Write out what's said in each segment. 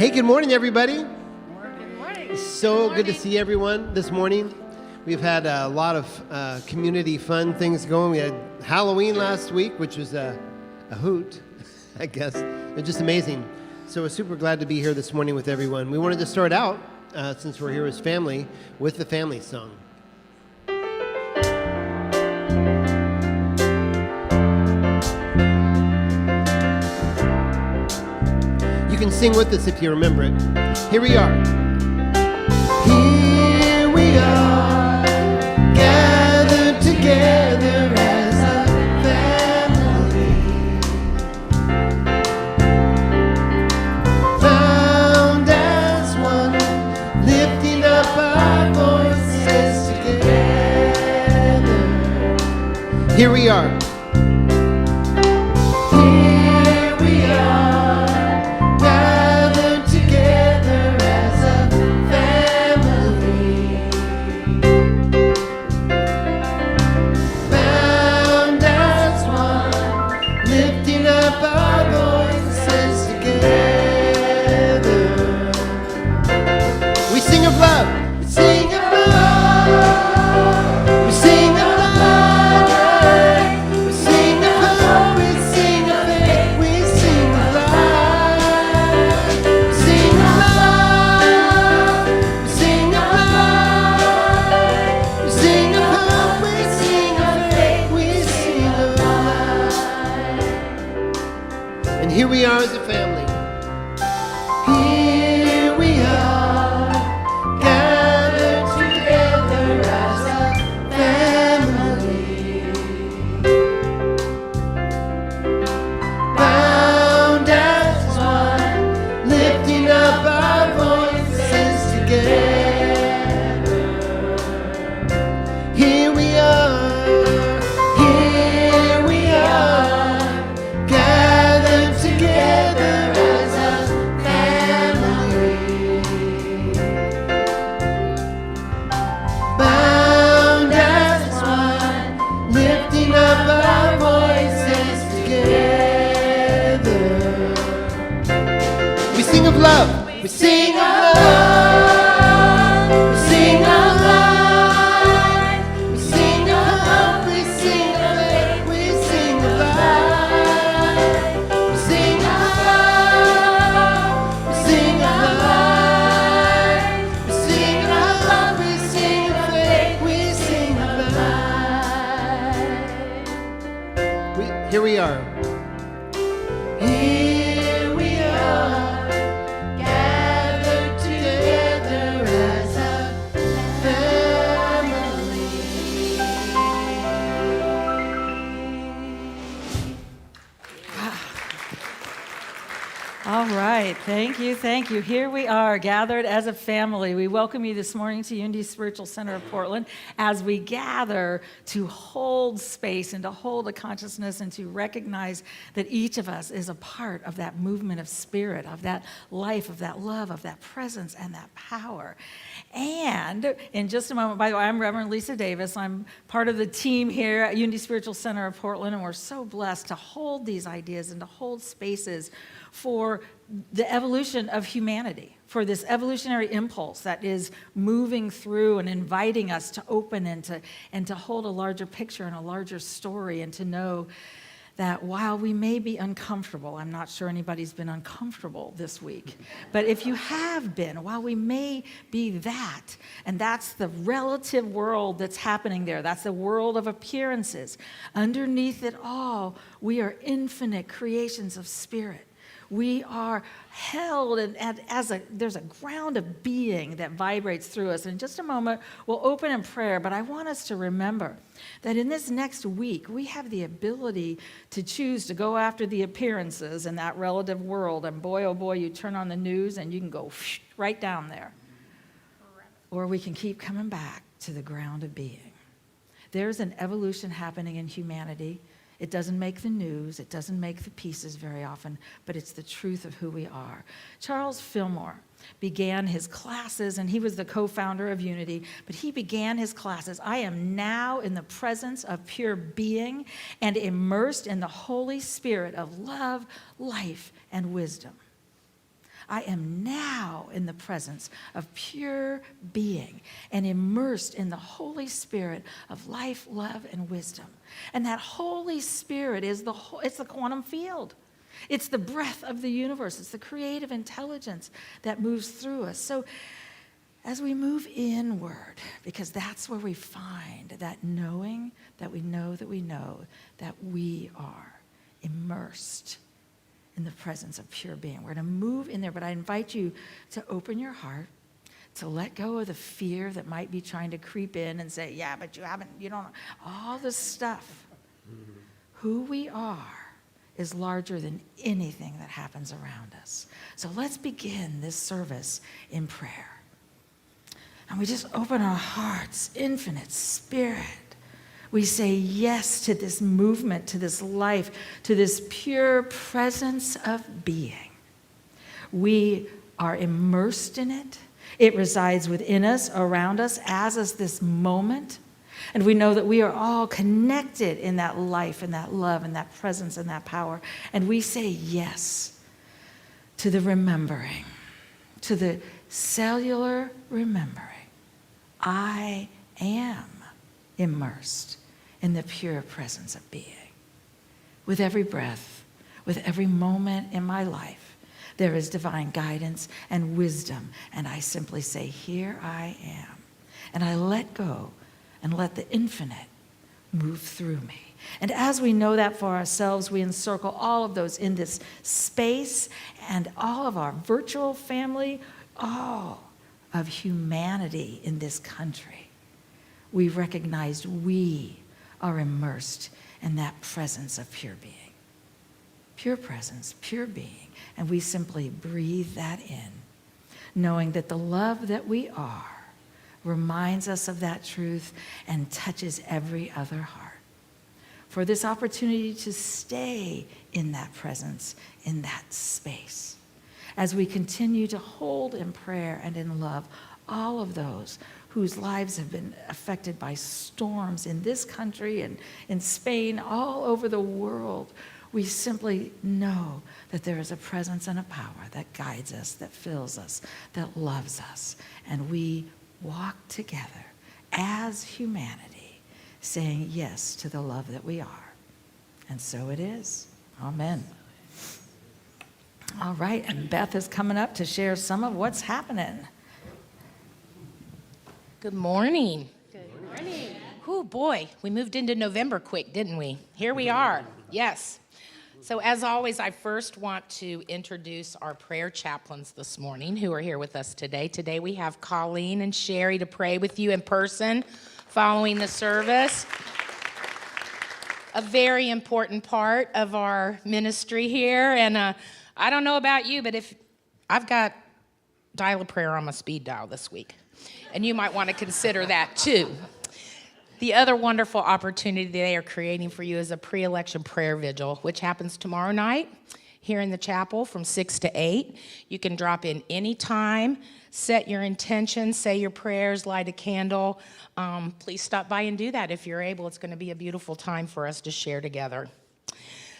Hey, good morning, everybody. Good morning. So good to see everyone this morning. We've had a lot of community fun things going. We had Halloween last week, which was a hoot, I guess. It's just amazing. So we're super glad to be here this morning with everyone. We wanted to start out, since we're here as family, with the family song. You can sing with us if you remember it. Here we are. Here we are, gathered together as a family, found as one, lifting up our voices together. Here we are. Here we are as a family. Here we are, gathered together as a family, bound as one, lifting up our voices together. Here we are. Love. We sing of love. We sing of life. We sing of hope. We sing of faith. We sing of life. We sing of love. We sing of life. We sing of hope. We sing of faith. We sing of life. Here we are. Here we are. All right. Thank you. Thank you. Here we are, gathered as a family. We welcome you this morning to Unity Spiritual Center of Portland as we gather to hold space and to hold a consciousness and to recognize that each of us is a part of that movement of spirit, of that life, of that love, of that presence, and that power. And in just a moment, by the way, I'm Reverend Lisa Davis. I'm part of the team here at Unity Spiritual Center of Portland, and we're so blessed to hold these ideas and to hold spaces for the evolution of humanity, for this evolutionary impulse that is moving through and inviting us to open and to hold a larger picture and a larger story, and to know that while we may be uncomfortable, I'm not sure anybody's been uncomfortable this week, but if you have been, while we may be that, and that's the relative world that's happening there, that's the world of appearances, underneath it all, we are infinite creations of spirit. We are held, and there's a ground of being that vibrates through us. In just a moment, we'll open in prayer, but I want us to remember that in this next week, we have the ability to choose to go after the appearances in that relative world, and boy, oh boy, you turn on the news and you can go right down there. Or we can keep coming back to the ground of being. There's an evolution happening in humanity. It doesn't make the news, it doesn't make the pieces very often, but it's the truth of who we are. Charles Fillmore began his classes, and he was the co-founder of Unity, but he began his classes. I am now in the presence of pure being and immersed in the Holy Spirit of love, life, and wisdom. I am now in the presence of pure being and immersed in the Holy Spirit of life, love, and wisdom. And that Holy Spirit is it's the quantum field. It's the breath of the universe. It's the creative intelligence that moves through us. So as we move inward, because that's where we find that knowing that we know that we know that we are immersed in the presence of pure being. We're going to move in there, but I invite you to open your heart, to let go of the fear that might be trying to creep in and say, yeah, but you don't, all this stuff. Who we are is larger than anything that happens around us. So let's begin this service in prayer. And we just open our hearts, infinite Spirit. We say yes to this movement, to this life, to this pure presence of being. We are immersed in it. It resides within us, around us, as is this moment. And we know that we are all connected in that life and that love and that presence and that power. And we say yes to the remembering, to the cellular remembering. I am immersed in the pure presence of being. With every breath, with every moment in my life, there is divine guidance and wisdom. And I simply say, here I am. And I let go and let the infinite move through me. And as we know that for ourselves, we encircle all of those in this space and all of our virtual family, all of humanity in this country. We recognize we are immersed in that presence of pure being. Pure presence, pure being. And we simply breathe that in, knowing that the love that we are reminds us of that truth and touches every other heart. For this opportunity to stay in that presence, in that space, as we continue to hold in prayer and in love all of those whose lives have been affected by storms in this country and in Spain, all over the world. We simply know that there is a presence and a power that guides us, that fills us, that loves us. And we walk together as humanity, saying yes to the love that we are. And so it is. Amen. All right, and Beth is coming up to share some of what's happening. Good morning. Good morning. Oh boy, we moved into November quick, didn't we? Here we are. Yes. So as always, I first want to introduce our prayer chaplains this morning who are here with us today. Today we have Colleen and Sherry to pray with you in person following the service. A very important part of our ministry here. And I don't know about you, but if I've got dial a prayer on my speed dial this week, and you might want to consider that too. The other wonderful opportunity they are creating for you is a pre-election prayer vigil, which happens tomorrow night here in the chapel from 6 to 8. You can drop in any time, set your intentions, say your prayers, light a candle. Please stop by and do that if you're able. It's going to be a beautiful time for us to share together.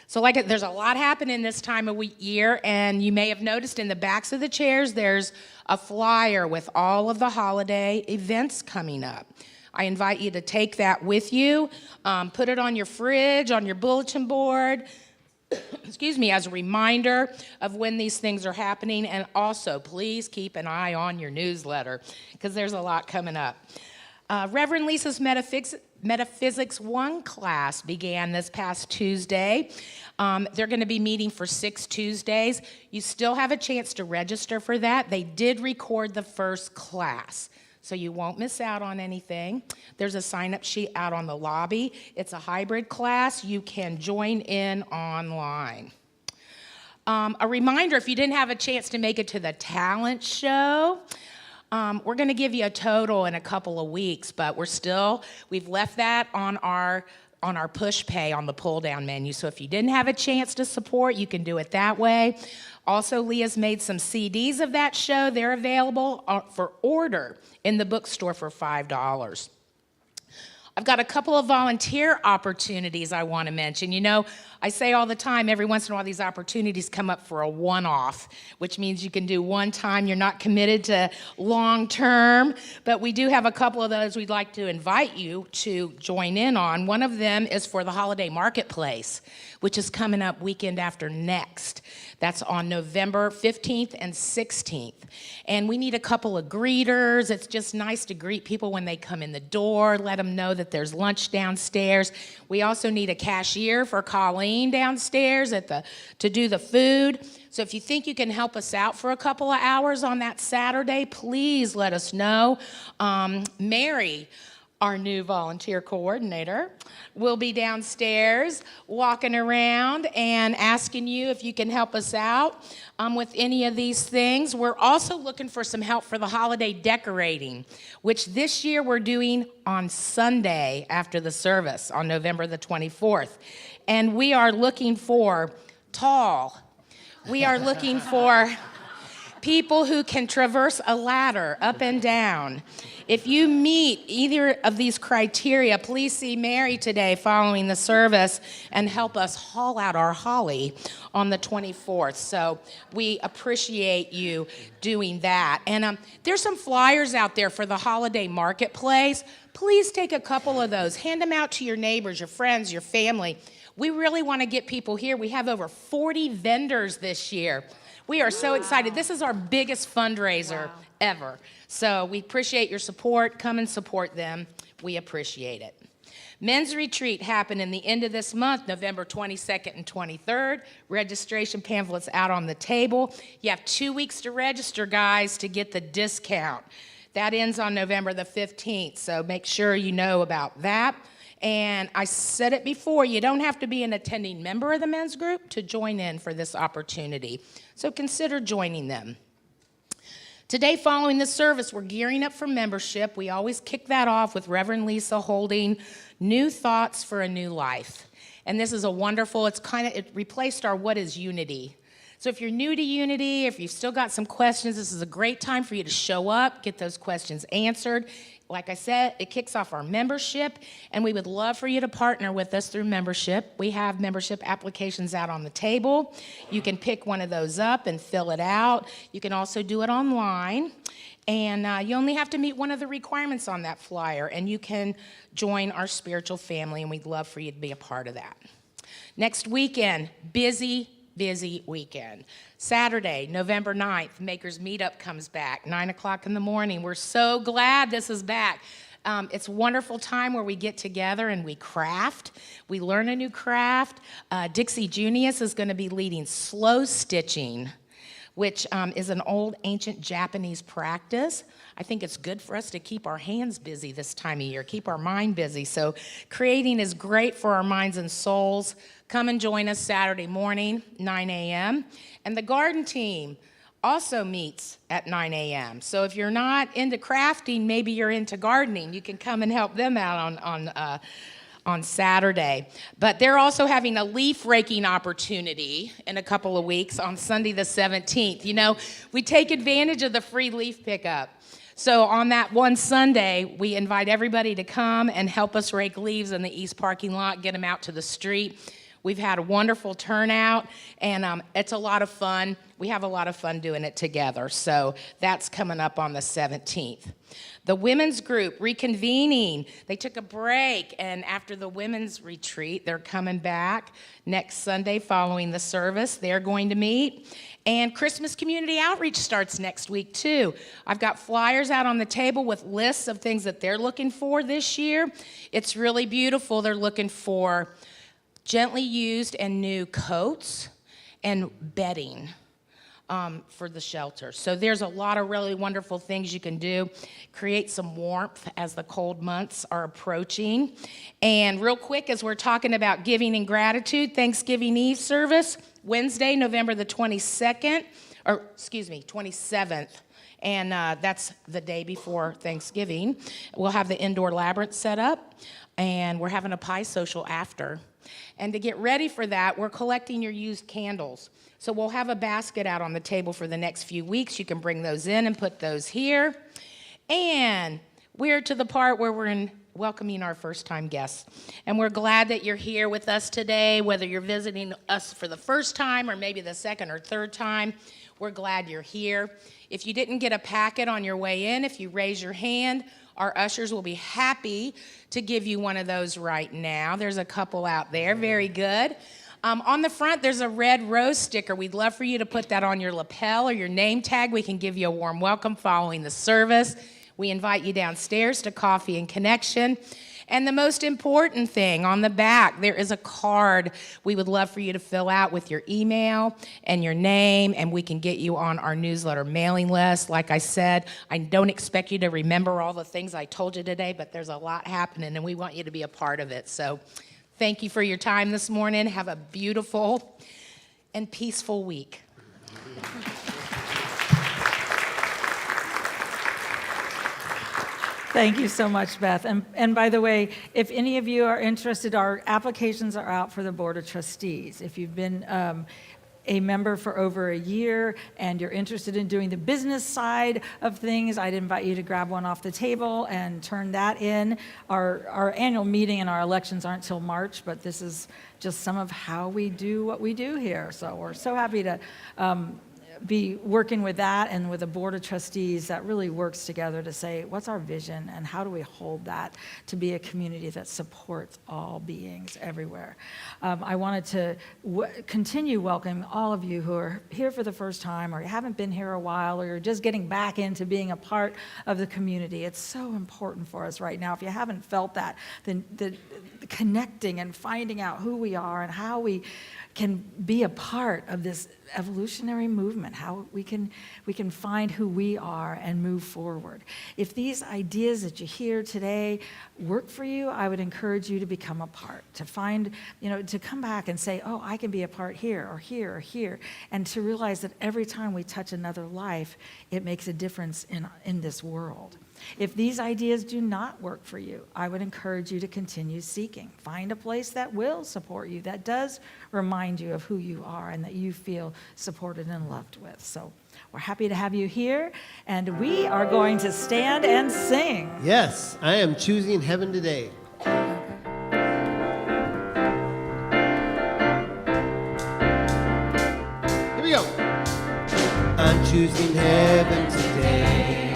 So there's a lot happening this time of year, and you may have noticed in the backs of the chairs there's a flyer with all of the holiday events coming up. I invite you to take that with you, put it on your fridge, on your bulletin board, excuse me, as a reminder of when these things are happening. And also, please keep an eye on your newsletter, because there's a lot coming up. Reverend Lisa's Metaphysics 1 class began this past Tuesday. They're going to be meeting for 6 Tuesdays. You still have a chance to register for that. They did record the first class, so you won't miss out on anything. There's a sign-up sheet out on the lobby. It's a hybrid class. You can join in online. A reminder, if you didn't have a chance to make it to the talent show, we're going to give you a total in a couple of weeks, but we've left that on our push pay on the pull-down menu. So if you didn't have a chance to support, you can do it that way. Also, Leah's made some CDs of that show. They're available for order in the bookstore for $5. I've got a couple of volunteer opportunities I want to mention. You know, I say all the time, every once in a while, these opportunities come up for a one-off, which means you can do one time. You're not committed to long-term, but we do have a couple of those we'd like to invite you to join in on. One of them is for the holiday marketplace, which is coming up weekend after next. That's on November 15th and 16th. And we need a couple of greeters. It's just nice to greet people when they come in the door, let them know that there's lunch downstairs. We also need a cashier for Colleen downstairs to do the food. So if you think you can help us out for a couple of hours on that Saturday, please let us know. Mary, our new volunteer coordinator, will be downstairs walking around and asking you if you can help us out with any of these things. We're also looking for some help for the holiday decorating, which this year we're doing on Sunday after the service on November the 24th. And we are looking for we are looking for people who can traverse a ladder up and down. If you meet either of these criteria, please see Mary today following the service and help us haul out our holly on the 24th. So we appreciate you doing that. And there's some flyers out there for the holiday marketplace. Please take a couple of those. Hand them out to your neighbors, your friends, your family. We really want to get people here. We have over 40 vendors this year. We are so excited. This is our biggest fundraiser ever. So we appreciate your support. Come and support them. We appreciate it. Men's retreat happened in the end of this month, November 22nd and 23rd. Registration pamphlets out on the table. You have 2 weeks to register, guys, to get the discount. That ends on November the 15th, so make sure you know about that. And I said it before, you don't have to be an attending member of the men's group to join in for this opportunity. So consider joining them. Today, following the service, we're gearing up for membership. We always kick that off with Reverend Lisa holding New Thoughts for a New Life. And this is a wonderful, it replaced our What is Unity? So if you're new to Unity, if you've still got some questions, this is a great time for you to show up, get those questions answered. Like I said, it kicks off our membership, and we would love for you to partner with us through membership. We have membership applications out on the table. You can pick one of those up and fill it out. You can also do it online, and you only have to meet one of the requirements on that flyer, and you can join our spiritual family, and we'd love for you to be a part of that. Next weekend, busy weekend. Saturday, November 9th, Makers Meetup comes back, 9 o'clock in the morning. We're so glad this is back. It's a wonderful time where we get together and we craft. We learn a new craft. Dixie Junius is going to be leading slow stitching, which is an old ancient Japanese practice. I think it's good for us to keep our hands busy this time of year, keep our mind busy. So creating is great for our minds and souls. Come and join us Saturday morning, 9 a.m. And the garden team also meets at 9 a.m. So if you're not into crafting, maybe you're into gardening. You can come and help them out on Saturday. But they're also having a leaf raking opportunity in a couple of weeks on Sunday the 17th. You know, we take advantage of the free leaf pickup. So on that one Sunday, we invite everybody to come and help us rake leaves in the east parking lot, get them out to the street. We've had a wonderful turnout, and it's a lot of fun. We have a lot of fun doing it together, so that's coming up on the 17th. The women's group reconvening. They took a break, and after the women's retreat, they're coming back next Sunday following the service. They're going to meet. And Christmas community outreach starts next week, too. I've got flyers out on the table with lists of things that they're looking for this year. It's really beautiful. They're looking for gently used and new coats and bedding for the shelter. So there's a lot of really wonderful things you can do. Create some warmth as the cold months are approaching. And real quick, as we're talking about giving and gratitude, Thanksgiving Eve service, Wednesday, November the 27th. And that's the day before Thanksgiving. We'll have the indoor labyrinth set up, and we're having a pie social after. And to get ready for that, we're collecting your used candles. So we'll have a basket out on the table for the next few weeks. You can bring those in and put those here. And we're to the part where we're welcoming our first-time guests. And we're glad that you're here with us today, whether you're visiting us for the first time or maybe the second or third time. We're glad you're here. If you didn't get a packet on your way in, if you raise your hand, our ushers will be happy to give you one of those right now. There's a couple out there. Very good. On the front, there's a red rose sticker. We'd love for you to put that on your lapel or your name tag. We can give you a warm welcome following the service. We invite you downstairs to Coffee and Connection. And the most important thing, on the back, there is a card we would love for you to fill out with your email and your name, and we can get you on our newsletter mailing list. Like I said, I don't expect you to remember all the things I told you today, but there's a lot happening, and we want you to be a part of it. So thank you for your time this morning. Have a beautiful and peaceful week. Thank you so much, Beth. And by the way, if any of you are interested, our applications are out for the Board of Trustees. If you've been a member for over a year and you're interested in doing the business side of things, I'd invite you to grab one off the table and turn that in. Our annual meeting and our elections aren't till March, but this is just some of how we do what we do here. So we're so happy to be working with that and with a board of trustees that really works together to say, what's our vision and how do we hold that to be a community that supports all beings everywhere. I wanted to continue welcoming all of you who are here for the first time or you haven't been here a while or you're just getting back into being a part of the community. It's so important for us right now. If you haven't felt that, then the connecting and finding out who we are and how we can be a part of this evolutionary movement, how we can find who we are and move forward. If these ideas that you hear today work for you, I would encourage you to become a part, to find, to come back and say, oh, I can be a part here or here or here, and to realize that every time we touch another life, it makes a difference in this world. If these ideas do not work for you, I would encourage you to continue seeking. Find a place that will support you, that does remind you of who you are and that you feel supported and loved with. So we're happy to have you here, and we are going to stand and sing. Yes, I am choosing heaven today. Here we go. I'm choosing heaven today.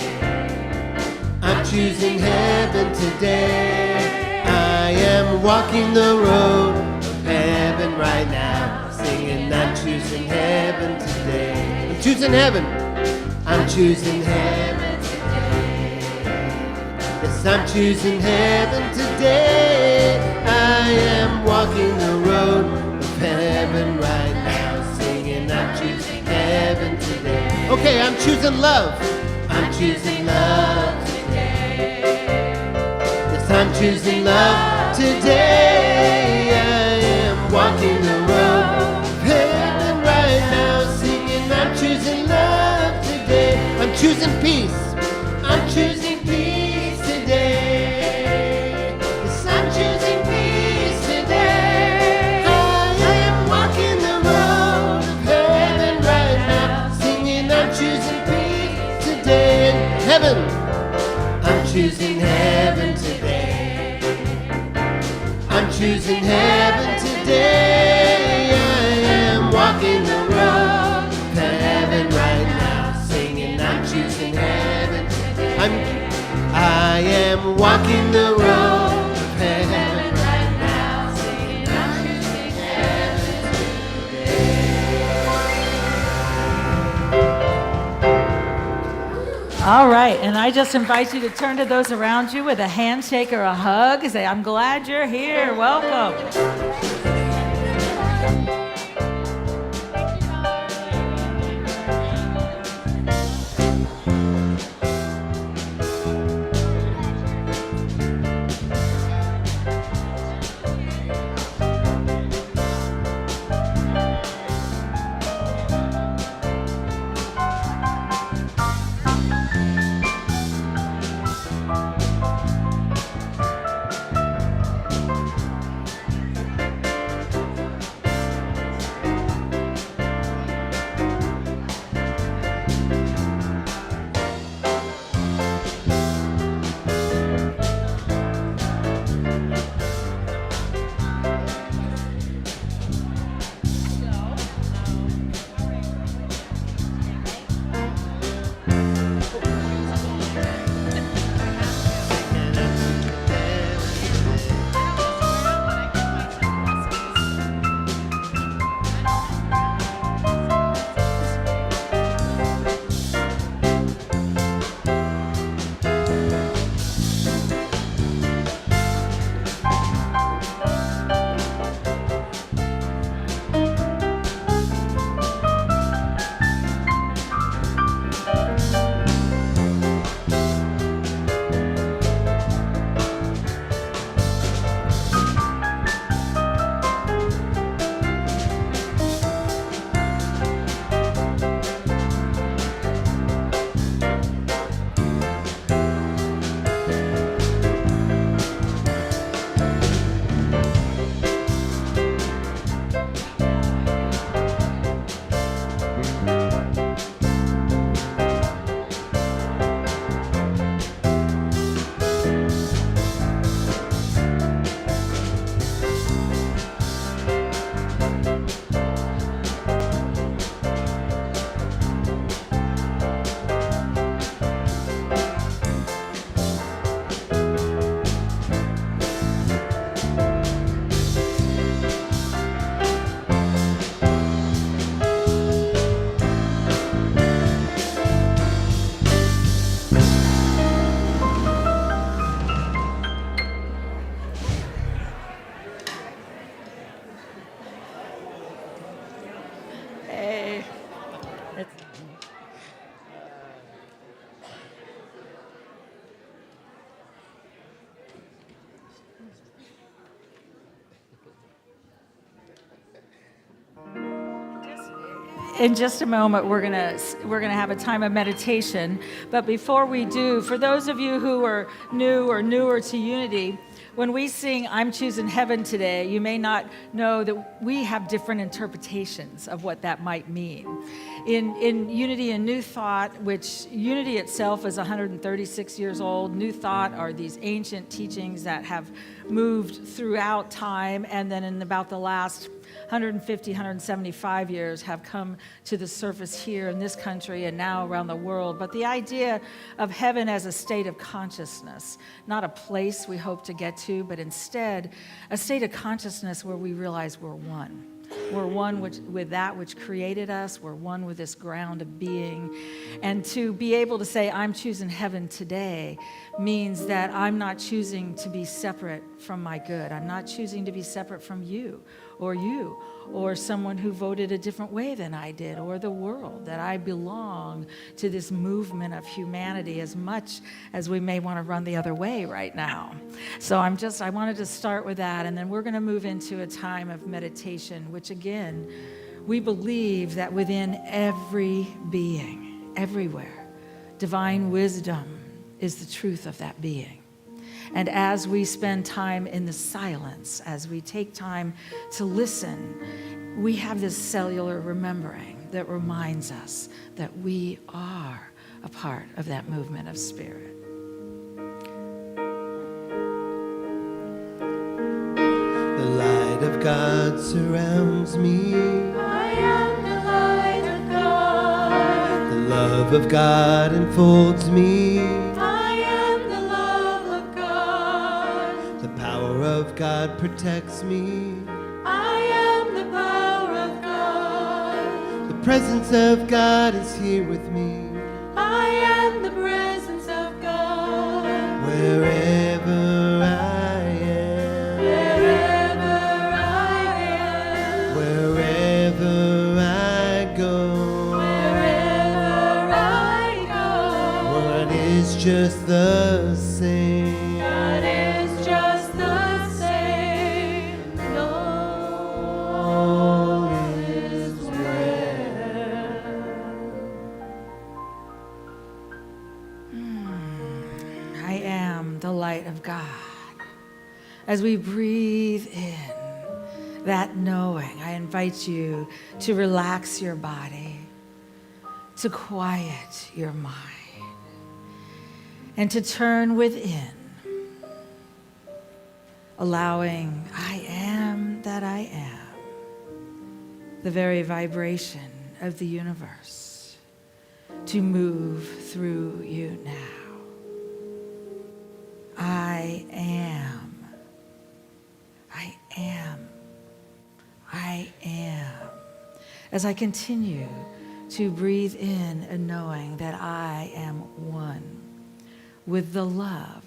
I'm choosing heaven today. I am walking the road of heaven right now, singing I'm choosing heaven today. I'm choosing heaven. I'm choosing heaven today. Yes, I'm choosing heaven today. I am walking the road of heaven right now, singing I'm choosing heaven today. Okay, I'm choosing love. I'm choosing love. I'm choosing love today. I am walking the road of heaven right now, singing I'm choosing love today. I'm choosing peace. I'm choosing peace today. Yes, I'm choosing peace today. I am walking the road of heaven right now, singing I'm choosing peace today. In heaven, I'm choosing heaven today. I'm choosing heaven today. I am walking the road of heaven right now, singing I'm choosing heaven today. I am walking the road of heaven right now, singing I'm choosing heaven today. All right, and I just invite you to turn to those around you with a handshake or a hug. Say, I'm glad you're here. Welcome. in just a moment, we're gonna have a time of meditation. But before we do, for those of you who are new or newer to Unity, when we sing "I'm Choosing Heaven Today," you may not know that we have different interpretations of what that might mean. In Unity and New Thought, which Unity itself is 136 years old, New Thought are these ancient teachings that have moved throughout time, and then in about the last 150, 175 years have come to the surface here in this country and now around the world. But the idea of heaven as a state of consciousness, not a place we hope to get to, but instead a state of consciousness where we realize we're one. We're one with that which created us. We're one with this ground of being. And to be able to say, "I'm choosing heaven today," means that I'm not choosing to be separate from my good. I'm not choosing to be separate from you, or someone who voted a different way than I did, or the world, that I belong to this movement of humanity as much as we may want to run the other way right now. So I wanted to start with that, and then we're going to move into a time of meditation, which again, we believe that within every being, everywhere, divine wisdom is the truth of that being. And as we spend time in the silence, as we take time to listen, we have this cellular remembering that reminds us that we are a part of that movement of spirit. The light of God surrounds me. I am the light of God. The love of God enfolds me. I am the love of God. The power of God protects me. I am the power of God. The presence of God is here with me. I am the presence of God. Wherever I am, Wherever I am, wherever I go, wherever I go, God is just the same. God is just the same. All is well. I am the light of God. As we breathe in that knowing, I invite you to relax your body, to quiet your mind, and to turn within, allowing I am that I am, the very vibration of the universe, to move through you now. I am. I am. I am. As I continue to breathe in and knowing that I am one with the love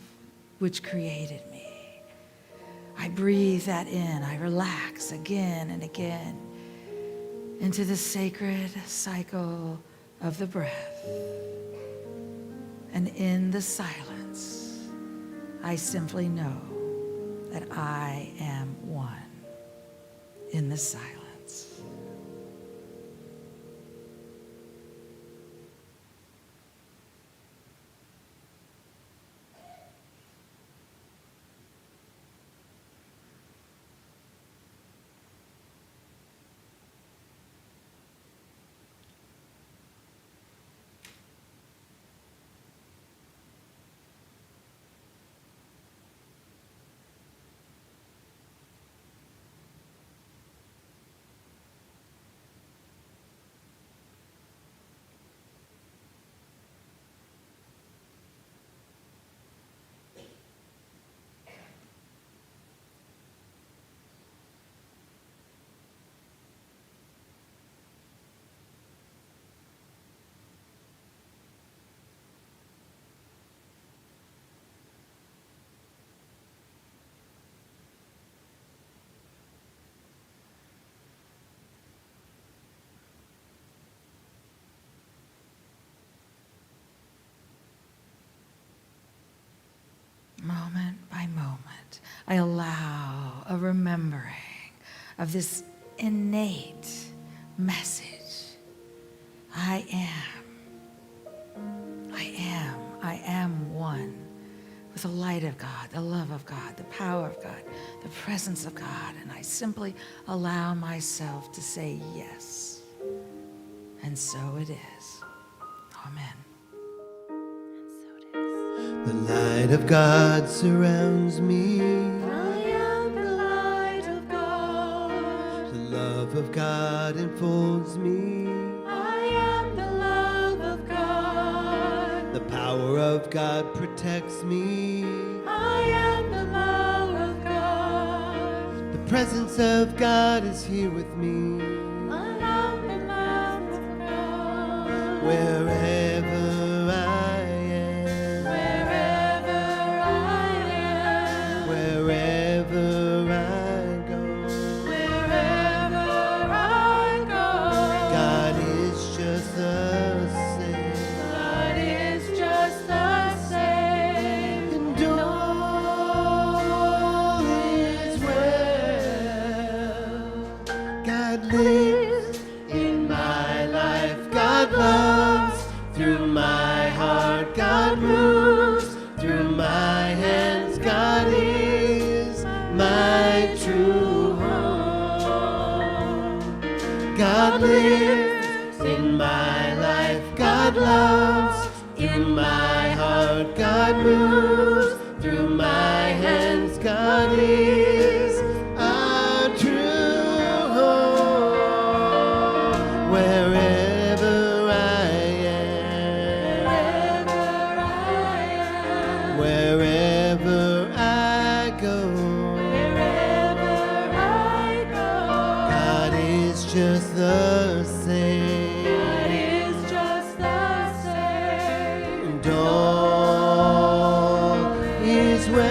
which created me. I breathe that in. I relax again and again into the sacred cycle of the breath. And in the silence, I simply know that I am one in the silence. Moment by moment, I allow a remembering of this innate message I am one with the light of God, the love of God, the power of God, the presence of God, and I simply allow myself to say yes. And so it is. Amen. The light of God surrounds me. I am the light of God. The love of God enfolds me. I am the love of God. The power of God protects me. I am the power of God. The presence of God is here with me. I am the Lamb of God. Wherever I am, Wherever I am, wherever I go, wherever I go, God is just the same. God is just the same. And all is well. God lives in my life. God loves through my heart. God moves through my hands. God is my true home. God lives in my life. God loves through my heart. God moves through my hands. God is our true home. Wherever I am, wherever I go, Wherever I go, God is just the same. God is just the same. And all is well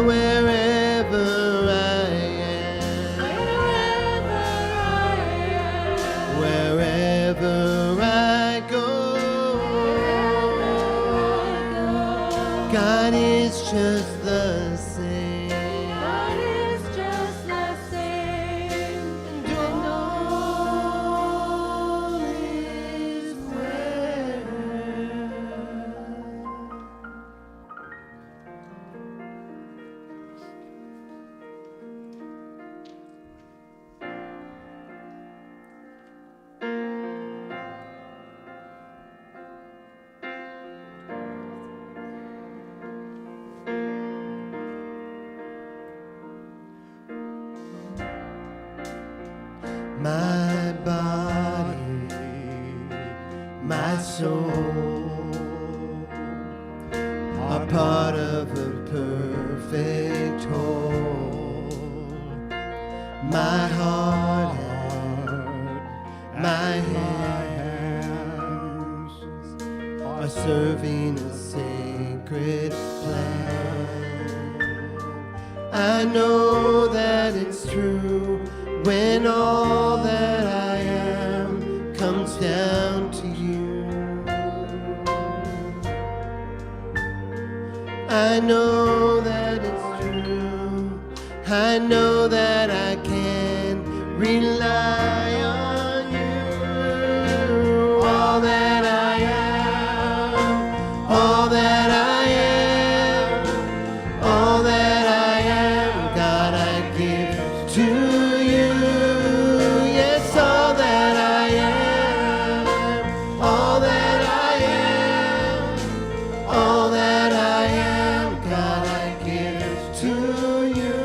wherever I am, wherever I go. God is just the same. God is just the same. And all is well. My body, my soul are part of a perfect whole. My heart and my hands are serving a sacred plan. I know that it's true when all that I am comes down to you. I know that it's true. I know that I can rely on you. All that I am, all that I am, all that I am, God, I give to you. Yes, all that I am, all that I am, all that I am, God, I give to you.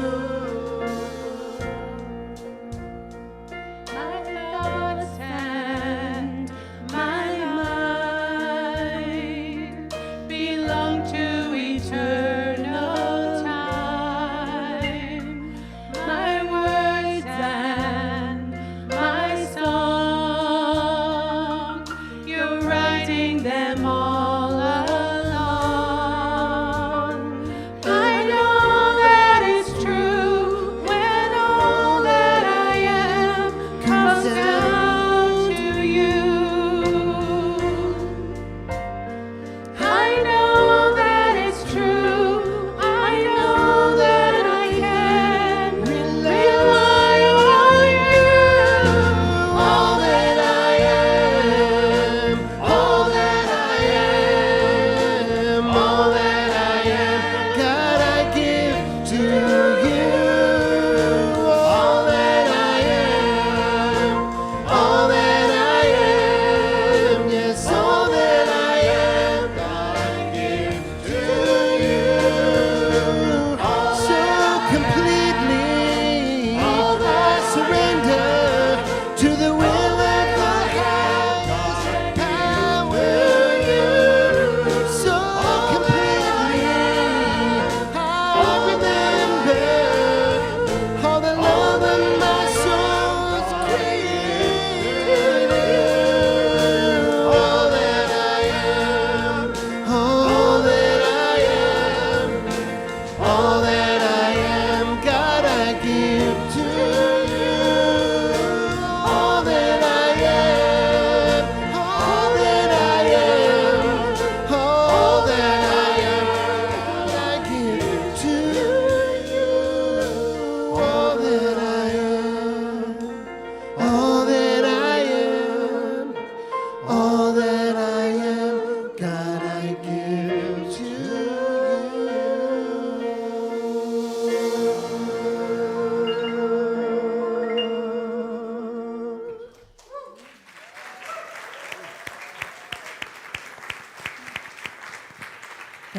My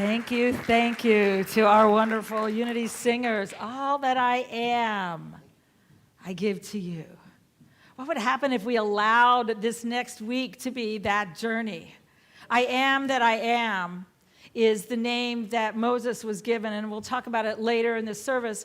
Thank you to our wonderful Unity singers. All that I am, I give to you. What would happen if we allowed this next week to be that journey? I am that I am is the name that Moses was given, and we'll talk about it later in the service,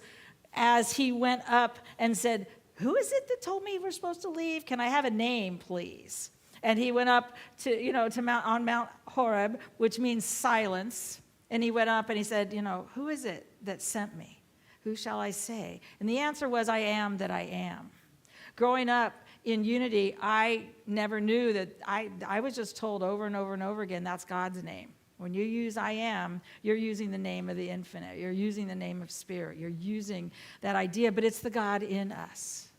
as he went up and said, who is it that told me we're supposed to leave? Can I have a name, please? And he went up to Mount Horeb, which means silence. And he went up and he said, who is it that sent me? Who shall I say? And the answer was, I am that I am. Growing up in Unity, I never knew that. I was just told over and over and over again, that's God's name. When you use I am, you're using the name of the infinite. You're using the name of spirit. You're using that idea, but it's the God in us.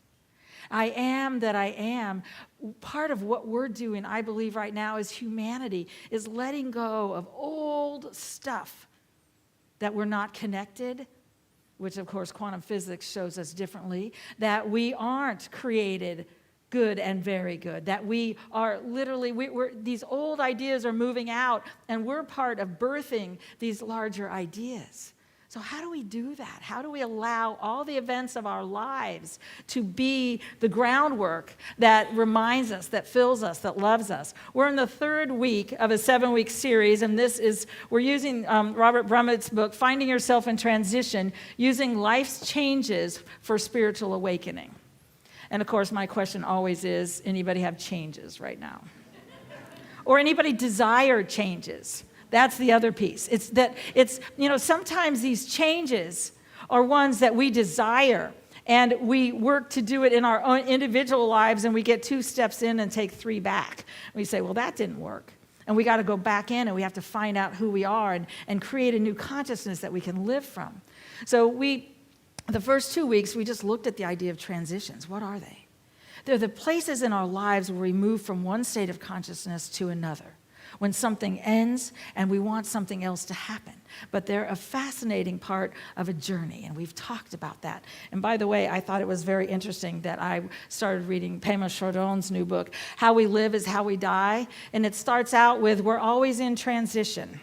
I am that I am. Part of what we're doing, I believe right now, as humanity, is letting go of old stuff that we're not connected, which of course quantum physics shows us differently, that we aren't created good and very good, that we are literally, these old ideas are moving out, and we're part of birthing these larger ideas. So how do we do that? How do we allow all the events of our lives to be the groundwork that reminds us, that fills us, that loves us? We're in the third week of a 7-week series, and we're using Robert Brummett's book, Finding Yourself in Transition, using life's changes for spiritual awakening. And of course, my question always is, anybody have changes right now? Or anybody desire changes? That's the other piece. Sometimes these changes are ones that we desire, and we work to do it in our own individual lives, and we get 2 steps in and take 3 back. We say, well, that didn't work. And we got to go back in, and we have to find out who we are and create a new consciousness that we can live from. So the first 2 weeks, we just looked at the idea of transitions. What are they? They're the places in our lives where we move from one state of consciousness to another. When something ends and we want something else to happen. But they're a fascinating part of a journey, and we've talked about that. And by the way, I thought it was very interesting that I started reading Pema Chodron's new book, How We Live is How We Die, and it starts out with, we're always in transition.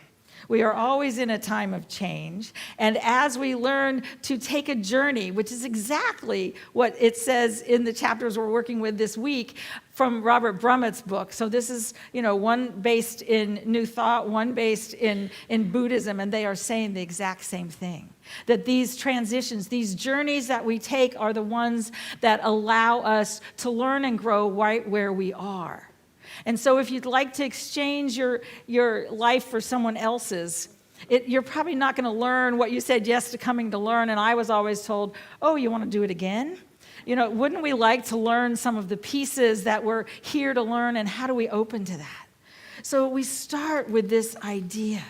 We are always in a time of change. And as we learn to take a journey, which is exactly what it says in the chapters we're working with this week from Robert Brummett's book. So this is, one based in New Thought, one based in Buddhism, and they are saying the exact same thing. That these transitions, these journeys that we take are the ones that allow us to learn and grow right where we are. And so if you'd like to exchange your life for someone else's, you're probably not going to learn what you said yes to coming to learn. And I was always told, oh, you want to do it again? Wouldn't we like to learn some of the pieces that we're here to learn, and how do we open to that? So we start with this idea.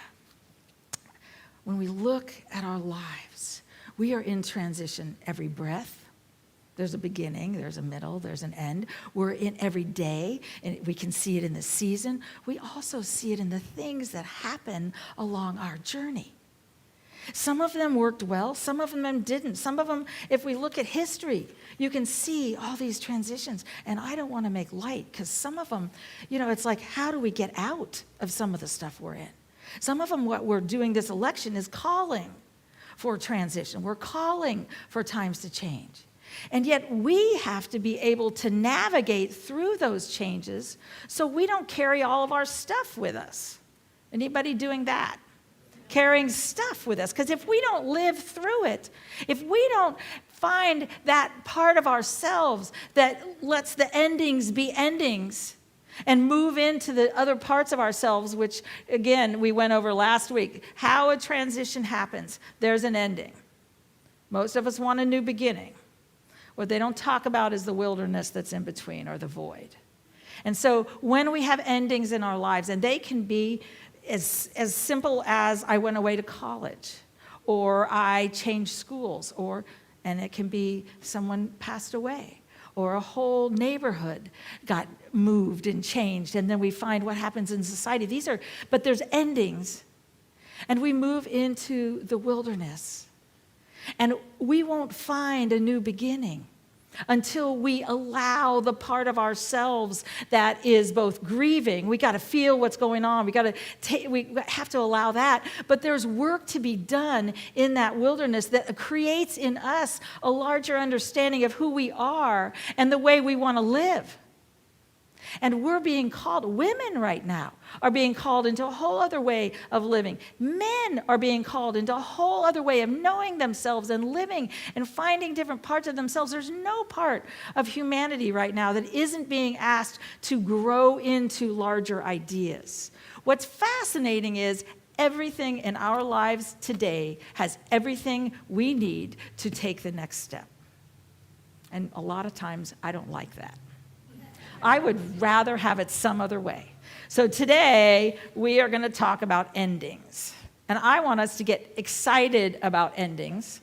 When we look at our lives, we are in transition every breath. There's a beginning, there's a middle, there's an end. We're in every day, and we can see it in the season. We also see it in the things that happen along our journey. Some of them worked well, some of them didn't. Some of them, if we look at history, you can see all these transitions. And I don't want to make light, because some of them, it's like, how do we get out of some of the stuff we're in? Some of them, what we're doing this election is calling for transition. We're calling for times to change. And yet we have to be able to navigate through those changes so we don't carry all of our stuff with us. Anybody doing that? Carrying stuff with us. Because if we don't live through it, if we don't find that part of ourselves that lets the endings be endings and move into the other parts of ourselves, which, again, we went over last week, how a transition happens. There's an ending. Most of us want a new beginning. What they don't talk about is the wilderness that's in between, or the void. And so when we have endings in our lives, and they can be as simple as I went away to college, or I changed schools, and it can be someone passed away, or a whole neighborhood got moved and changed, and then we find what happens in society. But there's endings, and we move into the wilderness. And we won't find a new beginning until we allow the part of ourselves that is both grieving. We got to feel what's going on. We have to allow that. But there's work to be done in that wilderness that creates in us a larger understanding of who we are and the way we want to live. And we're being called, women right now are being called into a whole other way of living. Men are being called into a whole other way of knowing themselves and living and finding different parts of themselves. There's no part of humanity right now that isn't being asked to grow into larger ideas. What's fascinating is everything in our lives today has everything we need to take the next step. And a lot of times I don't like that. I would rather have it some other way. So today, we are going to talk about endings. And I want us to get excited about endings.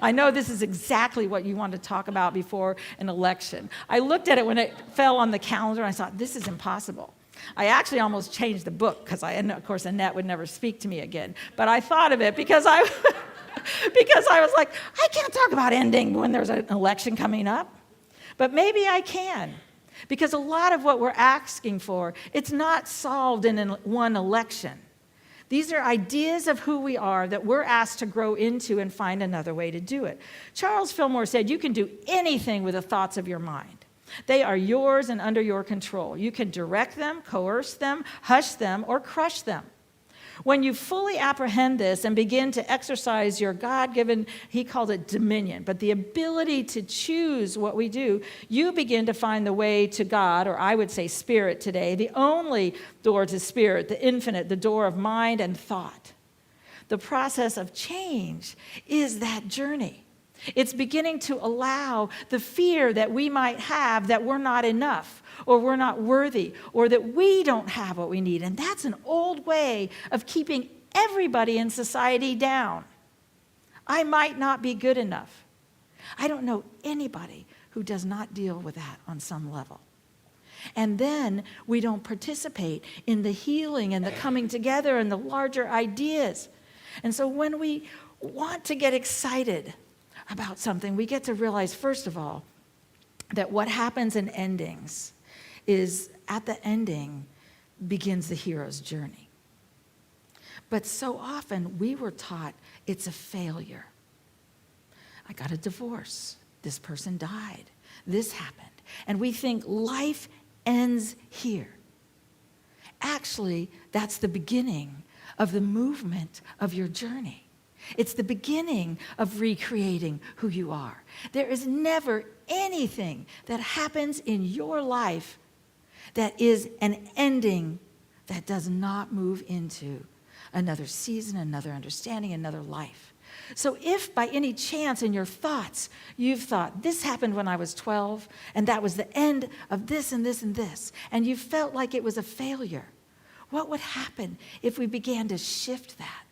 I know this is exactly what you want to talk about before an election. I looked at it when it fell on the calendar, and I thought, this is impossible. I actually almost changed the book, because of course, Annette would never speak to me again. But I thought of it because I was like, I can't talk about ending when there's an election coming up. But maybe I can. Because a lot of what we're asking for, it's not solved in one election. These are ideas of who we are that we're asked to grow into and find another way to do it. Charles Fillmore said, you can do anything with the thoughts of your mind. They are yours and under your control. You can direct them, coerce them, hush them, or crush them. When you fully apprehend this and begin to exercise your God-given, he called it dominion, but the ability to choose what we do, you begin to find the way to God, or I would say spirit today, the only door to spirit, the infinite, the door of mind and thought. The process of change is that journey. It's beginning to allow the fear that we might have that we're not enough, or we're not worthy, or that we don't have what we need. And that's an old way of keeping everybody in society down. I might not be good enough. I don't know anybody who does not deal with that on some level. And then we don't participate in the healing and the coming together and the larger ideas. And so when we want to get excited about something, we get to realize, first of all, that what happens in endings is at the ending begins the hero's journey. But so often we were taught it's a failure. I got a divorce. This person died. This happened. And we think life ends here. Actually, that's the beginning of the movement of your journey. It's the beginning of recreating who you are. There is never anything that happens in your life that is an ending that does not move into another season, another understanding, another life. So if by any chance in your thoughts you've thought, this happened when I was 12, and that was the end of this and this and this, and you felt like it was a failure, what would happen if we began to shift that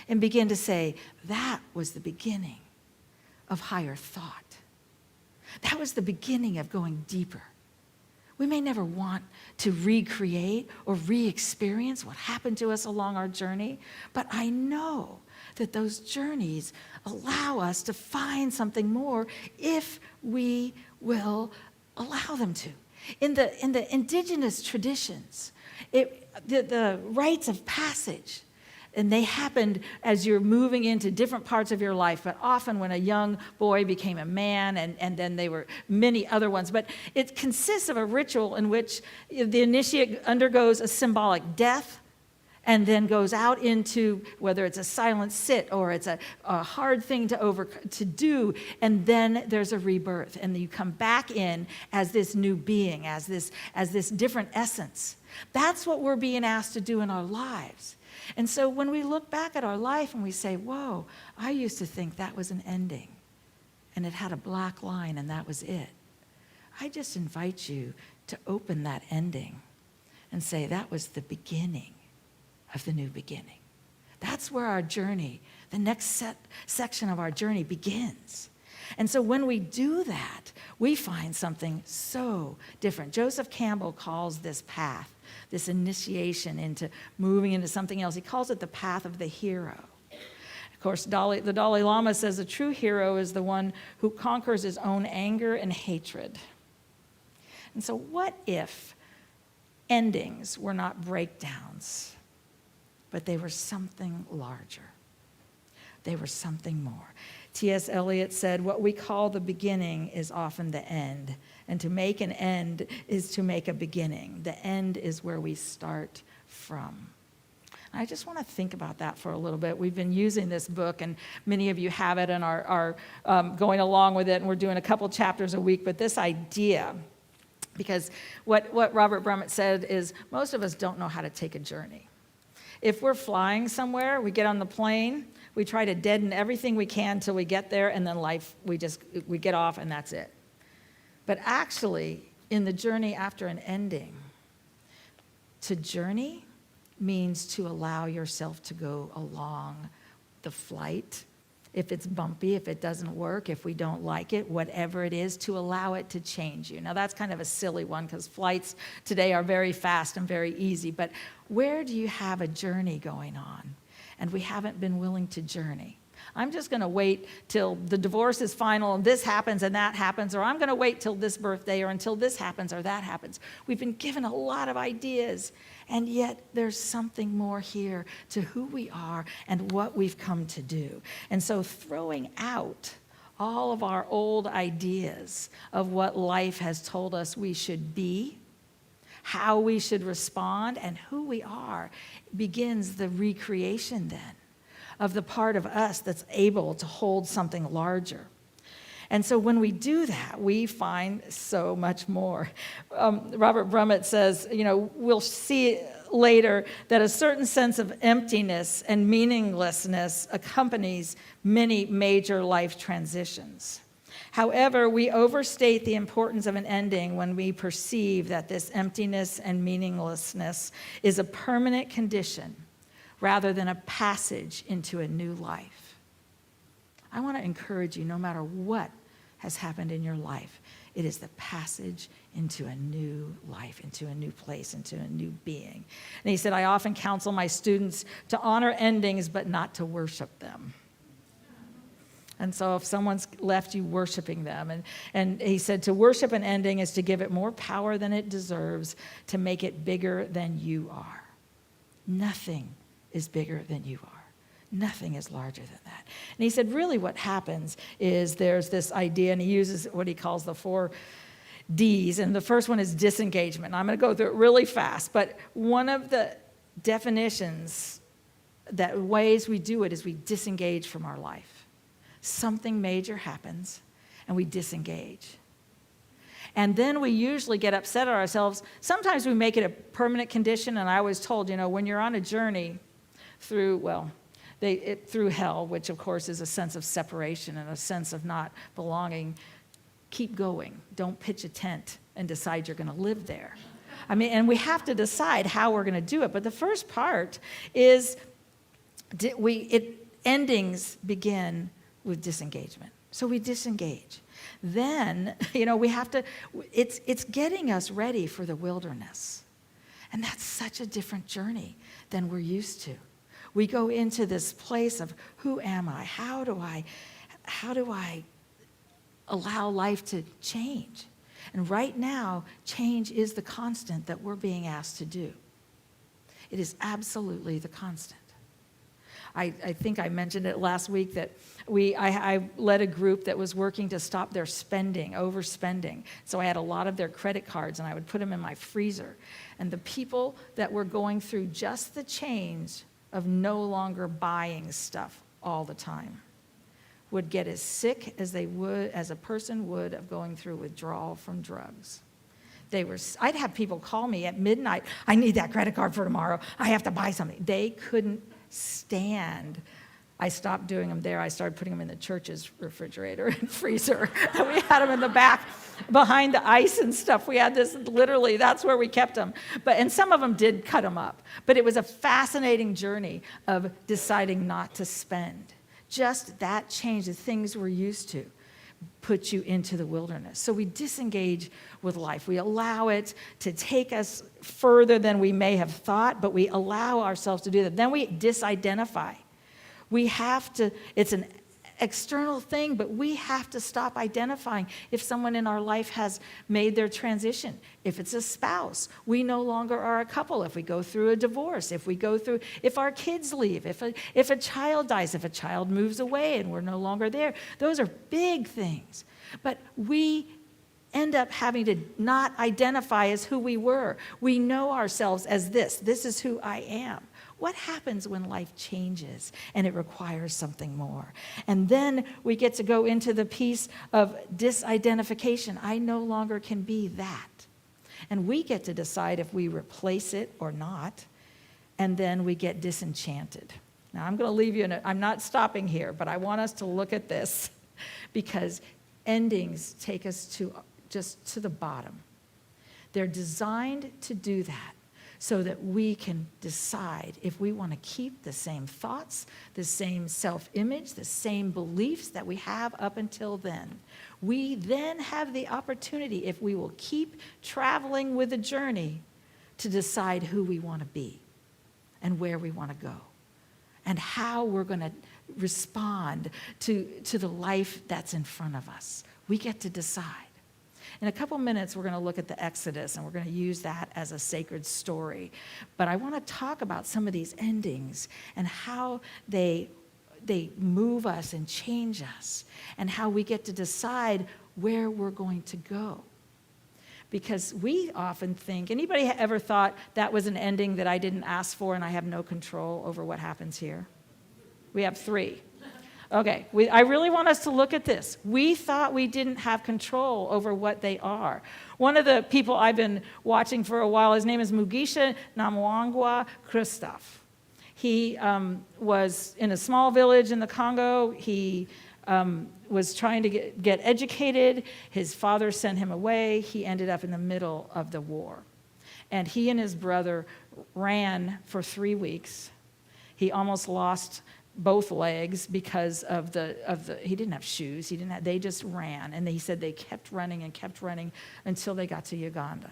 and begin to say, that was the beginning of higher thought. That was the beginning of going deeper. We may never want to recreate or re-experience what happened to us along our journey, but I know that those journeys allow us to find something more if we will allow them to. In the indigenous traditions, the rites of passage, and they happened as you're moving into different parts of your life, but often when a young boy became a man, and then there were many other ones. But it consists of a ritual in which the initiate undergoes a symbolic death and then goes out into, whether it's a silent sit or it's a hard thing to do, and then there's a rebirth, and you come back in as this new being, as this different essence. That's what we're being asked to do in our lives. And so when we look back at our life and we say, whoa, I used to think that was an ending, and it had a black line and that was it. I just invite you to open that ending and say, that was the beginning of the new beginning. That's where our journey, the next section of our journey begins. And so when we do that, we find something so different. Joseph Campbell calls this path, this initiation into moving into something else, he calls it the path of the hero. course, the Dalai Lama says a true hero is the one who conquers his own anger and hatred. And so what if endings were not breakdowns, but they were something larger? They were something more. T.S. Eliot said, what we call the beginning is often the end. And to make an end is to make a beginning. The end is where we start from. I just want to think about that for a little bit. We've been using this book, and many of you have it and are going along with it, and we're doing a couple chapters a week. But this idea, because what Robert Brummett said is most of us don't know how to take a journey. If we're flying somewhere, we get on the plane, we try to deaden everything we can till we get there, and then we get off, and that's it. But actually, in the journey after an ending, to journey means to allow yourself to go along the flight. If it's bumpy, if it doesn't work, if we don't like it, whatever it is, to allow it to change you. Now, that's kind of a silly one because flights today are very fast and very easy, but where do you have a journey going on? And we haven't been willing to journey. I'm just going to wait till the divorce is final and this happens and that happens, or I'm going to wait till this birthday or until this happens or that happens. We've been given a lot of ideas, and yet there's something more here to who we are and what we've come to do. And so throwing out all of our old ideas of what life has told us we should be, how we should respond, and who we are begins the recreation then of the part of us that's able to hold something larger. And so when we do that, we find so much more. Robert Brummett says, we'll see later that a certain sense of emptiness and meaninglessness accompanies many major life transitions. However, we overstate the importance of an ending when we perceive that this emptiness and meaninglessness is a permanent condition rather than a passage into a new life. I want to encourage you, no matter what has happened in your life, it is the passage into a new life, into a new place, into a new being. And he said, I often counsel my students to honor endings, but not to worship them. And so if someone's left you worshiping them, and he said to worship an ending is to give it more power than it deserves, to make it bigger than you are. Nothing is bigger than you are. Nothing is larger than that. And he said, really what happens is there's this idea, and he uses what he calls the 4 Ds, and the first one is disengagement. I'm going to go through it really fast, but one of the definitions, that ways we do it, is we disengage from our life. Something major happens, and we disengage. And then we usually get upset at ourselves. Sometimes we make it a permanent condition, and I was told, when you're on a journey through hell, which of course is a sense of separation and a sense of not belonging, keep going. Don't pitch a tent and decide you're going to live there. And we have to decide how we're going to do it. But the first part is endings begin with disengagement. So we disengage. Then, we have to, it's getting us ready for the wilderness. And that's such a different journey than we're used to. We go into this place of, who am I? How do I allow life to change? And right now, change is the constant that we're being asked to do. It is absolutely the constant. I think I mentioned it last week that I led a group that was working to stop their overspending. So I had a lot of their credit cards, and I would put them in my freezer. And the people that were going through just the change of no longer buying stuff all the time would get as sick as a person would of going through withdrawal from drugs. I'd have people call me at midnight, I need that credit card for tomorrow, I have to buy something. They couldn't stand. I stopped doing them there. I started putting them in the church's refrigerator and freezer. And we had them in the back behind the ice and stuff. We had this, literally, that's where we kept them. And some of them did cut them up. But it was a fascinating journey of deciding not to spend. Just that change, the things we're used to, put you into the wilderness. So we disengage with life. We allow it to take us further than we may have thought, but we allow ourselves to do that. Then we disidentify. We have to, it's an external thing, but we have to stop identifying if someone in our life has made their transition. If it's a spouse, we no longer are a couple. If we go through a divorce, if our kids leave, if a child dies, if a child moves away and we're no longer there, those are big things. But we end up having to not identify as who we were. We know ourselves as this. This is who I am. What happens when life changes and it requires something more? And then we get to go into the piece of disidentification. I no longer can be that. And we get to decide if we replace it or not. And then we get disenchanted. Now, I'm going to leave you I'm not stopping here, but I want us to look at this because endings take us just to the bottom. They're designed to do that, so that we can decide if we want to keep the same thoughts, the same self-image, the same beliefs that we have up until then. We then have the opportunity, if we will keep traveling with the journey, to decide who we want to be and where we want to go and how we're going to respond to the life that's in front of us. We get to decide. In a couple minutes, we're going to look at the Exodus, and we're going to use that as a sacred story. But I want to talk about some of these endings and how they move us and change us, and how we get to decide where we're going to go. Because we often think, anybody ever thought that was an ending that I didn't ask for and I have no control over what happens here? We have 3. Okay, I really want us to look at this. We thought we didn't have control over what they are. One of the people I've been watching for a while, his name is Mugisha Namwangwa Christophe. He was in a small village in the Congo. He was trying to get educated. His father sent him away. He ended up in the middle of the war. And he and his brother ran for 3 weeks. He almost lost both legs because of the he didn't have shoes, they just ran, and he said they kept running until they got to Uganda.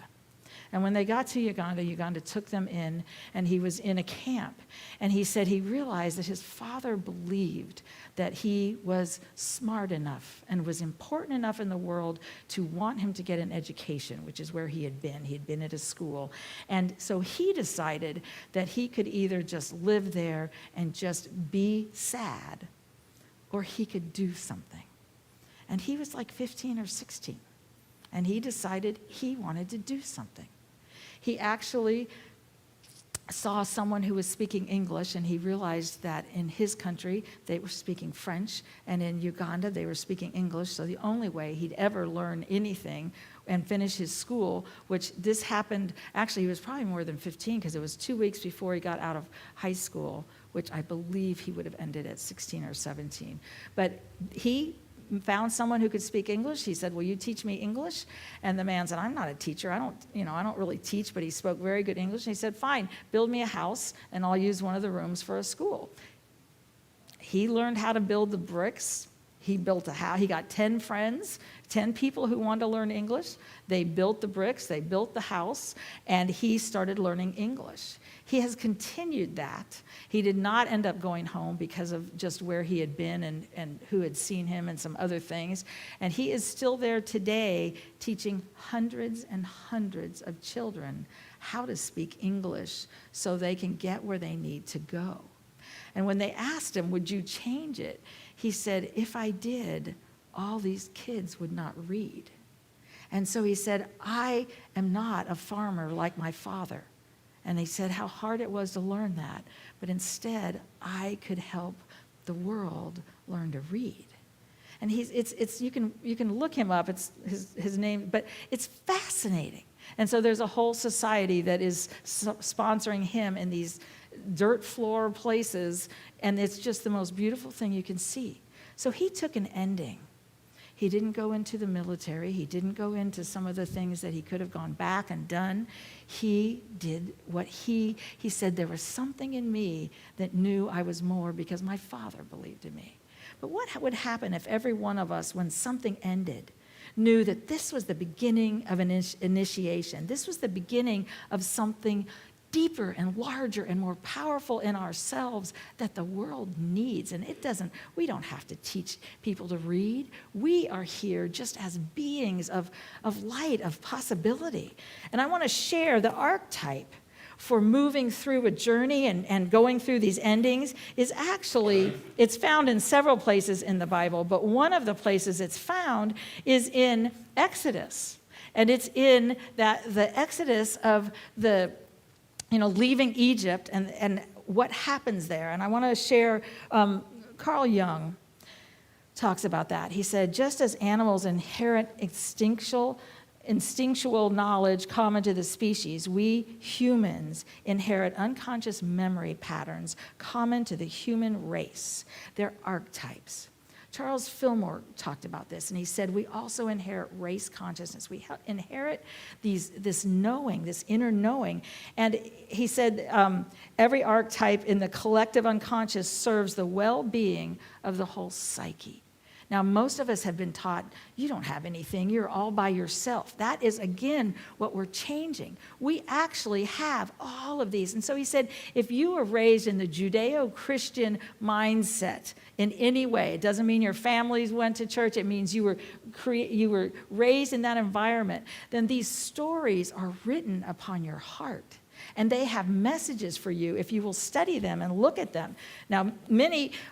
And when they got to Uganda took them in, and he was in a camp. And he said he realized that his father believed that he was smart enough and was important enough in the world to want him to get an education, which is where he had been. He had been at a school. And so he decided that he could either just live there and just be sad, or he could do something. And he was like 15 or 16. And he decided he wanted to do something. He actually saw someone who was speaking English, and he realized that in his country they were speaking French, and in Uganda they were speaking English. So the only way he'd ever learn anything and finish his school, which this happened, actually he was probably more than 15 because it was 2 weeks before he got out of high school, which I believe he would have ended at 16 or 17. But he found someone who could speak English. He said, "Will you teach me English?" And the man said, "I'm not a teacher. I don't really teach," but he spoke very good English. And he said, "Fine, build me a house and I'll use one of the rooms for a school." He learned how to build the bricks. He built a house. He got 10 friends, 10 people who wanted to learn English. They built the bricks, they built the house, and he started learning English. He has continued that. He did not end up going home because of just where he had been and who had seen him and some other things. And he is still there today teaching hundreds and hundreds of children how to speak English so they can get where they need to go. And when they asked him, "Would you change it?" he said, "If I did, all these kids would not read." And so he said, "I am not a farmer like my father." And they said how hard it was to learn that. But instead, I could help the world learn to read. And you can look him up. It's his name, but it's fascinating. And so there's a whole society that is sponsoring him in these dirt floor places, and it's just the most beautiful thing you can see. So he took an ending. He didn't go into the military. He didn't go into some of the things that he could have gone back and done. He did what he said, there was something in me that knew I was more because my father believed in me. But what would happen if every one of us, when something ended, knew that this was the beginning of an initiation? This was the beginning of something deeper and larger and more powerful in ourselves that the world needs. And we don't have to teach people to read. We are here just as beings of light, of possibility. And I want to share the archetype for moving through a journey and going through these endings is actually, it's found in several places in the Bible, but one of the places it's found is in Exodus. And it's in the Exodus of leaving Egypt and what happens there. And I want to share, Carl Jung talks about that. He said, just as animals inherit instinctual knowledge common to the species, we humans inherit unconscious memory patterns common to the human race. They're archetypes. Charles Fillmore talked about this, and he said we also inherit race consciousness. We inherit this knowing, this inner knowing. And he said every archetype in the collective unconscious serves the well-being of the whole psyche. Now, most of us have been taught, you don't have anything, you're all by yourself. That is, again, what we're changing. We actually have all of these. And so he said, if you were raised in the Judeo-Christian mindset in any way, it doesn't mean your families went to church, it means you were raised in that environment, then these stories are written upon your heart. And they have messages for you if you will study them and look at them. Now,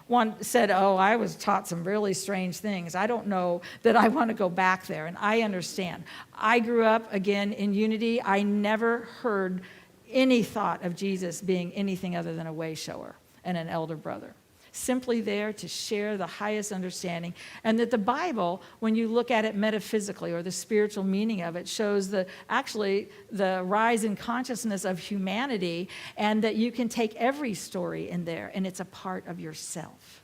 one said, I was taught some really strange things. I don't know that I want to go back there, and I understand. I grew up, again, in Unity. I never heard any thought of Jesus being anything other than a way shower and an elder brother. Simply there to share the highest understanding, and that the Bible, when you look at it metaphysically or the spiritual meaning of it, shows the rise in consciousness of humanity, and that you can take every story in there and it's a part of yourself.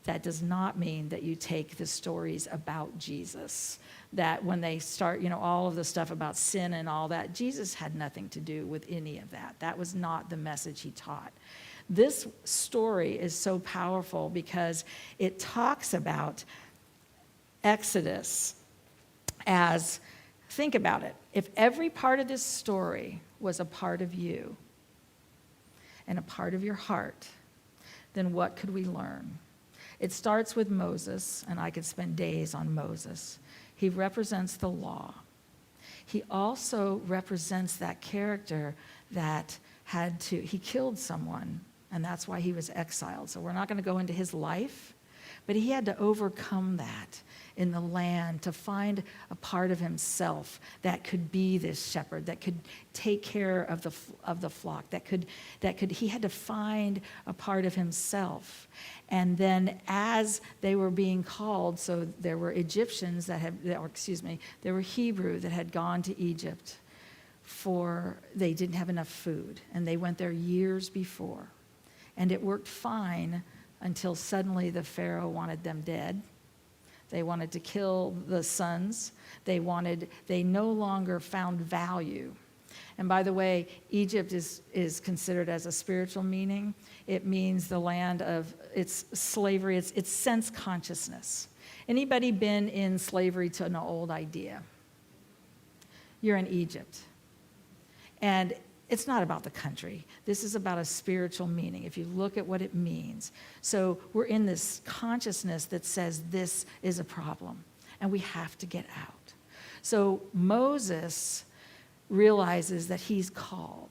That does not mean that you take the stories about Jesus, that when they start, all of the stuff about sin and all that, Jesus had nothing to do with any of that. That was not the message he taught. This story is so powerful because it talks about Exodus as, think about it, if every part of this story was a part of you and a part of your heart, then what could we learn? It starts with Moses, and I could spend days on Moses. He represents the law. He also represents that character that he killed someone, and that's why he was exiled. So we're not going to go into his life, but he had to overcome that in the land to find a part of himself that could be this shepherd, that could take care of the flock, he had to find a part of himself. And then as they were being called, so there were Egyptians there were Hebrew that had gone to Egypt they didn't have enough food, and they went there years before. And it worked fine until suddenly the Pharaoh wanted them dead. They wanted to kill the sons. They no longer found value. And by the way, Egypt is considered as a spiritual meaning. It means the land of its slavery, its sense consciousness. Anybody been in slavery to an old idea? You're in Egypt. And it's not about the country. This is about a spiritual meaning, if you look at what it means. So we're in this consciousness that says this is a problem, and we have to get out. So Moses realizes that he's called,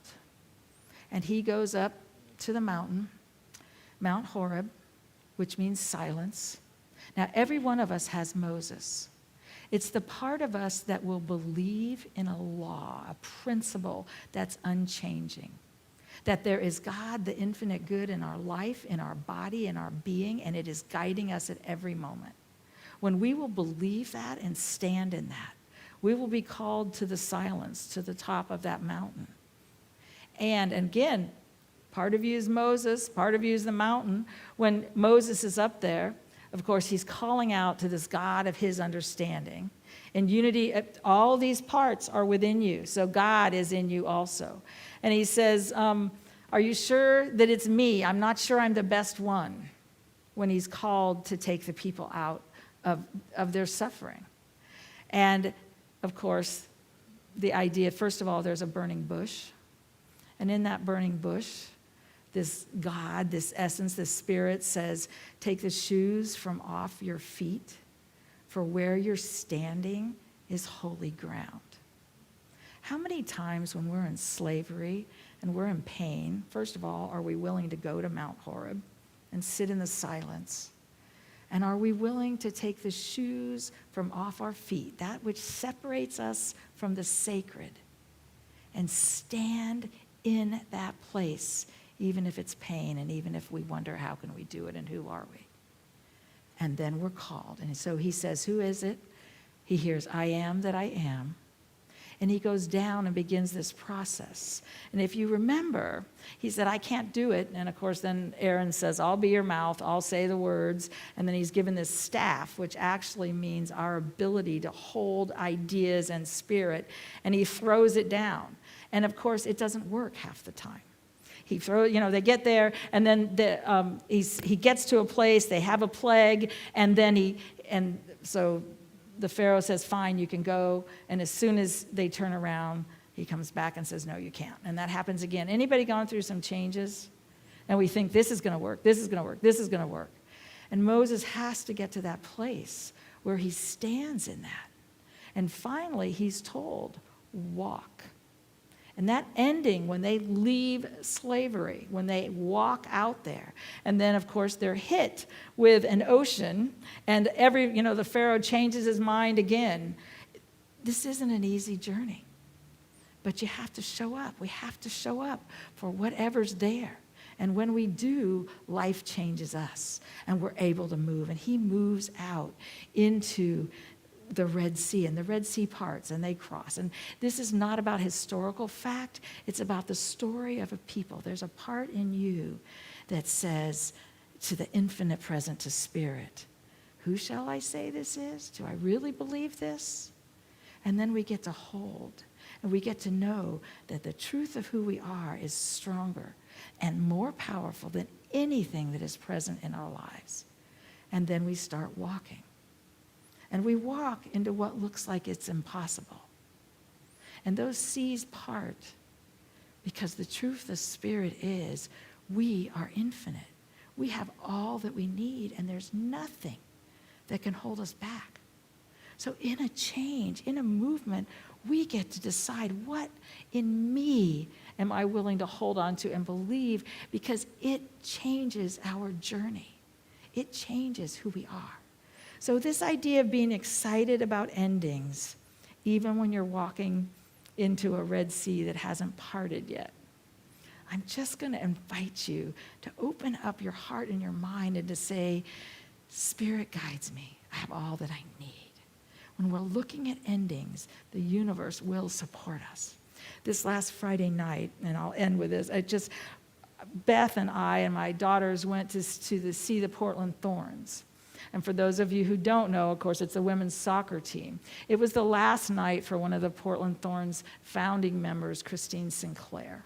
and he goes up to the mountain, Mount Horeb, which means silence. Now, every one of us has Moses. It's the part of us that will believe in a law, a principle that's unchanging. That there is God, the infinite good in our life, in our body, in our being, and it is guiding us at every moment. When we will believe that and stand in that, we will be called to the silence, to the top of that mountain. And again, part of you is Moses, part of you is the mountain. When Moses is up there, of course, he's calling out to this God of his understanding. In unity, all these parts are within you, so God is in you also. And he says, are you sure that it's me? I'm not sure I'm the best one, when he's called to take the people out of their suffering. And, of course, the idea, first of all, there's a burning bush. And in that burning bush, this God, this essence, this spirit says, take the shoes from off your feet, for where you're standing is holy ground. How many times when we're in slavery and we're in pain, first of all, are we willing to go to Mount Horeb and sit in the silence? And are we willing to take the shoes from off our feet, that which separates us from the sacred, and stand in that place, even if it's pain and even if we wonder how can we do it and who are we? And then we're called. And so he says, who is it? He hears, I am that I am. And he goes down and begins this process. And if you remember, he said, I can't do it. And of course, then Aaron says, I'll be your mouth, I'll say the words. And then he's given this staff, which actually means our ability to hold ideas and spirit. And he throws it down. And of course, it doesn't work half the time. He they get there, and then he gets to a place, they have a plague, and then so the Pharaoh says, fine, you can go. And as soon as they turn around, he comes back and says, no, you can't. And that happens again. Anybody gone through some changes? And we think this is going to work, this is going to work, this is going to work. And Moses has to get to that place where he stands in that. And finally, he's told, walk. And that ending, when they leave slavery, when they walk out there, and then, of course, they're hit with an ocean, and the Pharaoh changes his mind again. This isn't an easy journey, but you have to show up. We have to show up for whatever's there. And when we do, life changes us, and we're able to move. And he moves out into the Red Sea, and the Red Sea parts, and they cross. And this is not about historical fact. It's about the story of a people. There's a part in you that says to the infinite present, to spirit, who shall I say this is? Do I really believe this? And then we get to hold, and we get to know that the truth of who we are is stronger and more powerful than anything that is present in our lives. And then we start walking. And we walk into what looks like it's impossible. And those seas part because the truth of the Spirit is we are infinite. We have all that we need, and there's nothing that can hold us back. So in a change, in a movement, we get to decide what in me am I willing to hold on to and believe, because it changes our journey. It changes who we are. So this idea of being excited about endings, even when you're walking into a Red Sea that hasn't parted yet, I'm just going to invite you to open up your heart and your mind and to say, Spirit guides me. I have all that I need. When we're looking at endings, the universe will support us. This last Friday night, and I'll end with this, Beth and I and my daughters went to see the Portland Thorns. And for those of you who don't know, of course, it's a women's soccer team. It was the last night for one of the Portland Thorns founding members, Christine Sinclair.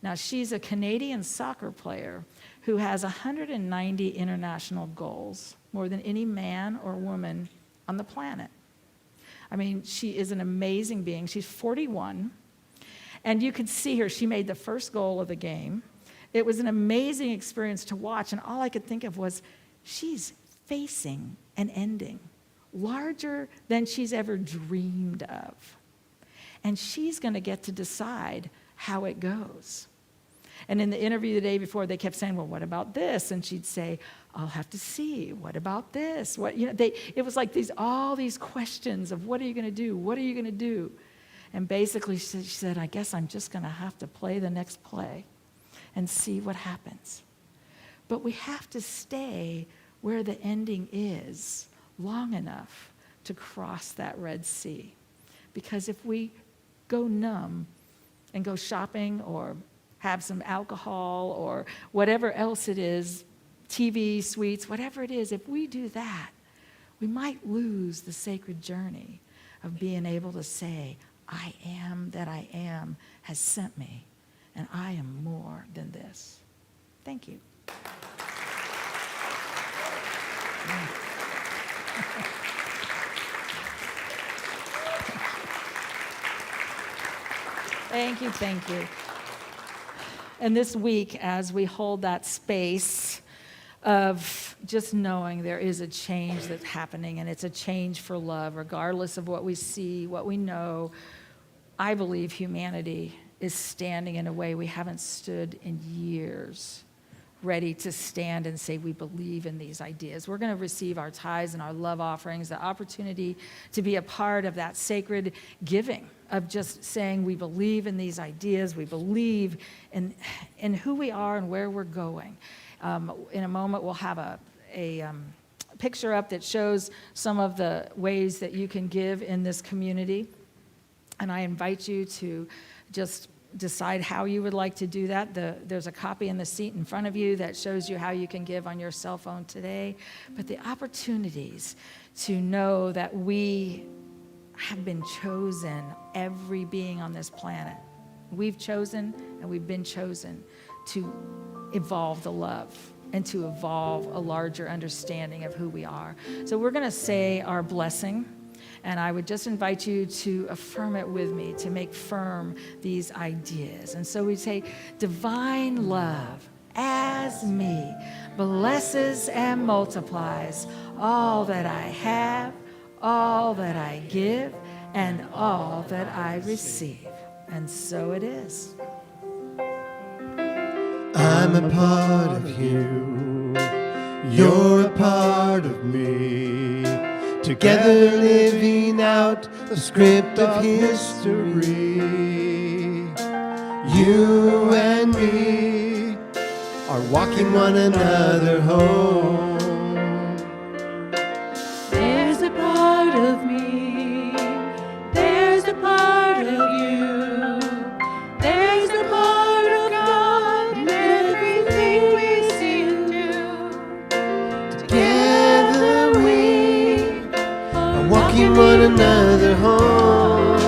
Now, she's a Canadian soccer player who has 190 international goals, more than any man or woman on the planet. I mean, she is an amazing being. She's 41, and you could see her. She made the first goal of the game. It was an amazing experience to watch, and all I could think of was, she's facing an ending larger than she's ever dreamed of. And she's going to get to decide how it goes. And in the interview the day before, they kept saying, well, what about this? And she'd say, I'll have to see. What about this? It was like all these questions of, what are you going to do? What are you going to do? And basically she said, I guess I'm just going to have to play the next play and see what happens. But we have to stay where the ending is long enough to cross that Red Sea. Because if we go numb and go shopping or have some alcohol or whatever else it is, TV, sweets, whatever it is, if we do that, we might lose the sacred journey of being able to say, I am that I am has sent me, and I am more than this. Thank you. Thank you, thank you. And this week, as we hold that space of just knowing there is a change that's happening, and it's a change for love, regardless of what we see, what we know, I believe humanity is standing in a way we haven't stood in years, ready to stand and say we believe in these ideas. We're going to receive our tithes and our love offerings, the opportunity to be a part of that sacred giving of just saying we believe in these ideas, we believe in who we are and where we're going. In a moment, we'll have a picture up that shows some of the ways that you can give in this community. And I invite you to just decide how you would like to do that. There's a copy in the seat in front of you that shows you how you can give on your cell phone today. But the opportunities to know that we have been chosen, every being on this planet. We've chosen and we've been chosen to evolve the love and to evolve a larger understanding of who we are. So we're going to say our blessing. And I would just invite you to affirm it with me, to make firm these ideas. And so we say, divine love as me blesses and multiplies all that I have, all that I give, and all that I receive. And so it is. I'm a part of you, you're a part of me. Together living out the script of history. You and me are walking one another home. There's a part of me, there's a part of you, there's a part of God in everything we see and do. Together we are walking one another home.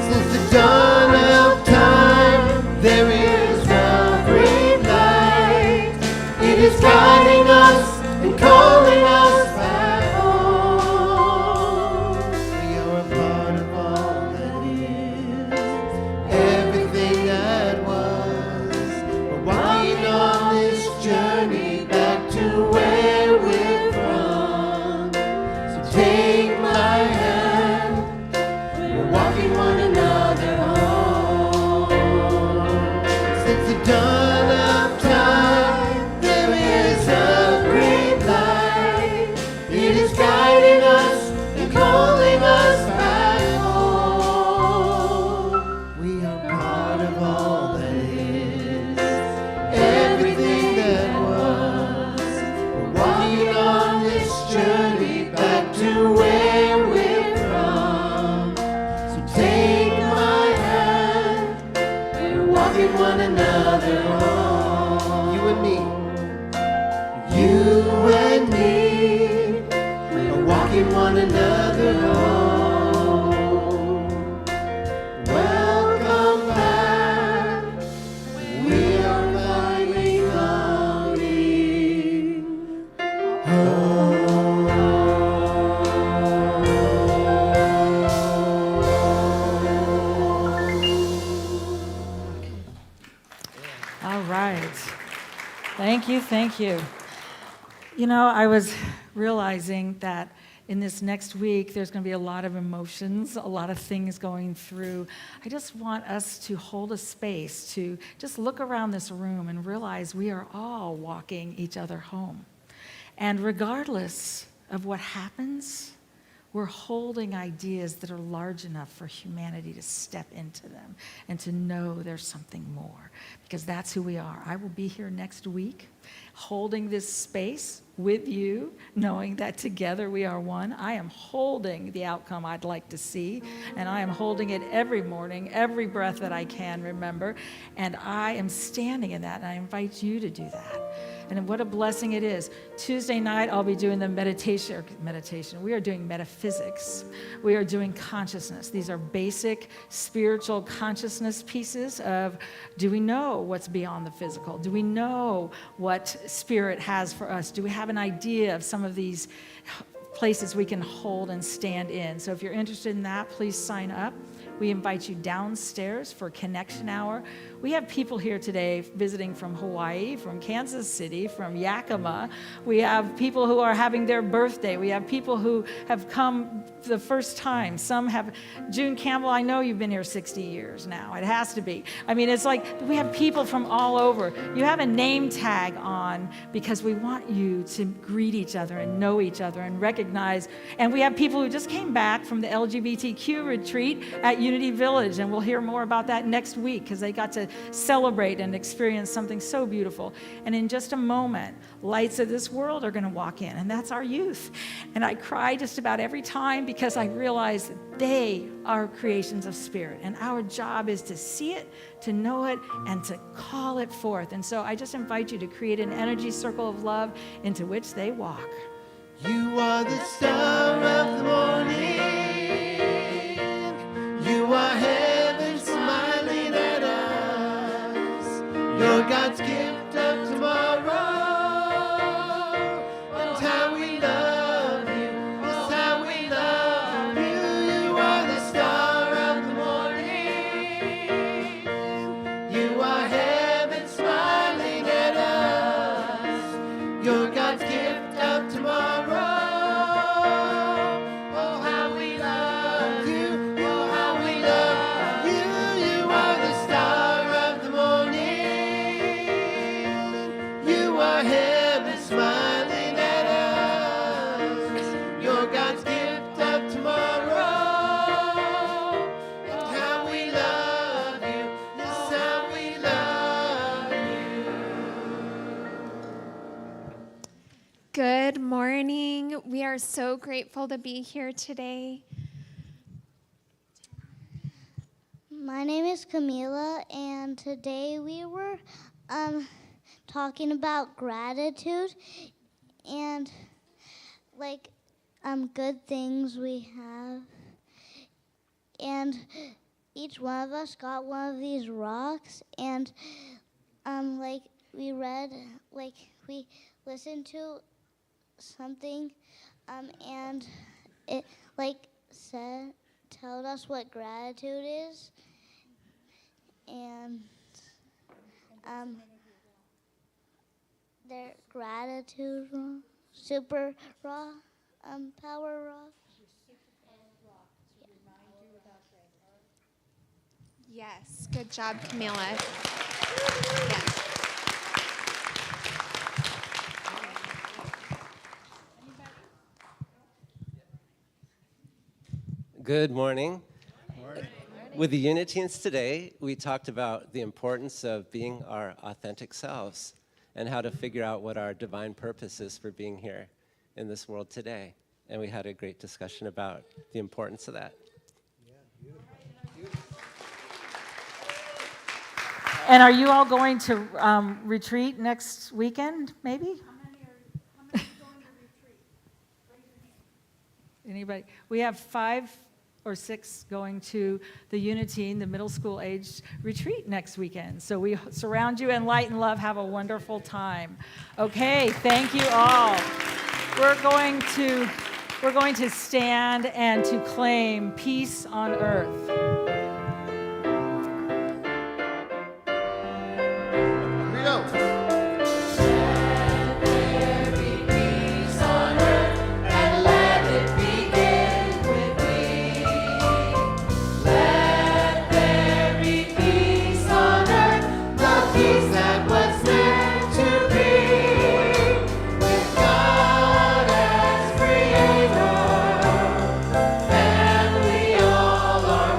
Since the dawn of time, there is a great light. It is guiding us and calling us back home. We are a part of all that is, everything that was. We're walking on this journey back to where we're from. So take my hand, we're walking one another home. Since the dawn of time, there is a great light. It is guiding us and calling us back home. We are part of all that is, everything that was. We're walking on this journey back to where we're from. So take my hand, we're walking one another home. You and me. You and me are walking one another home. Welcome back. We are finally coming home. All right. Thank you, thank you. You know, I was realizing that in this next week, there's going to be a lot of emotions, a lot of things going through. I just want us to hold a space to just look around this room and realize we are all walking each other home. And regardless of what happens, we're holding ideas that are large enough for humanity to step into them and to know there's something more, because that's who we are. I will be here next week holding this space with you, knowing that together we are one. I am holding the outcome I'd like to see, and I am holding it every morning, every breath that I can remember, and I am standing in that, and I invite you to do that. And what a blessing it is. Tuesday night, I'll be doing the meditation. We are doing metaphysics. We are doing consciousness. These are basic spiritual consciousness pieces of, do we know what's beyond the physical? Do we know what Spirit has for us? Do we have an idea of some of these places we can hold and stand in? So if you're interested in that, please sign up. We invite you downstairs for Connection Hour. We have people here today visiting from Hawaii, from Kansas City, from Yakima. We have people who are having their birthday. We have people who have come the first time. Some have, June Campbell, I know you've been here 60 years now. It has to be. I mean, it's like we have people from all over. You have a name tag on because we want you to greet each other and know each other and recognize. And we have people who just came back from the LGBTQ retreat at Unity Village, and we'll hear more about that next week because they got to celebrate and experience something so beautiful. And in just a moment, lights of this world are going to walk in, and that's our youth. And I cry just about every time because I realize that they are creations of spirit, and our job is to see it, to know it, and to call it forth. And so I just invite you to create an energy circle of love into which they walk. You are the star of the morning. You are heaven smiling at us. You're God's gift of tomorrow. And how we love you. That's how we love you. You are the star of the morning. You are heaven smiling at us. You're God's gift of tomorrow. Oh, how we love you. Oh, how we love you. You are the star of the morning. You are heaven smiling at us. You're God's gift of tomorrow. And how we love you. That's how we love you. Good morning. We are so grateful to be here today. My name is Camila, and today we were talking about gratitude and good things we have. And each one of us got one of these rocks, and we read, we listened to something, and it told us what gratitude is, and their gratitude super raw power rock. Yes, good job, Camila. Yes. Good morning. With the Unitians today, we talked about the importance of being our authentic selves and how to figure out what our divine purpose is for being here in this world today. And we had a great discussion about the importance of that. And are you all going to retreat next weekend, maybe? How many going to retreat? Anybody? We have 5 or 6 going to the Unity, the middle school age retreat next weekend. So we surround you in light and love. Have a wonderful time. Okay, thank you all. We're going to stand and to claim peace on earth. Here we go. We all are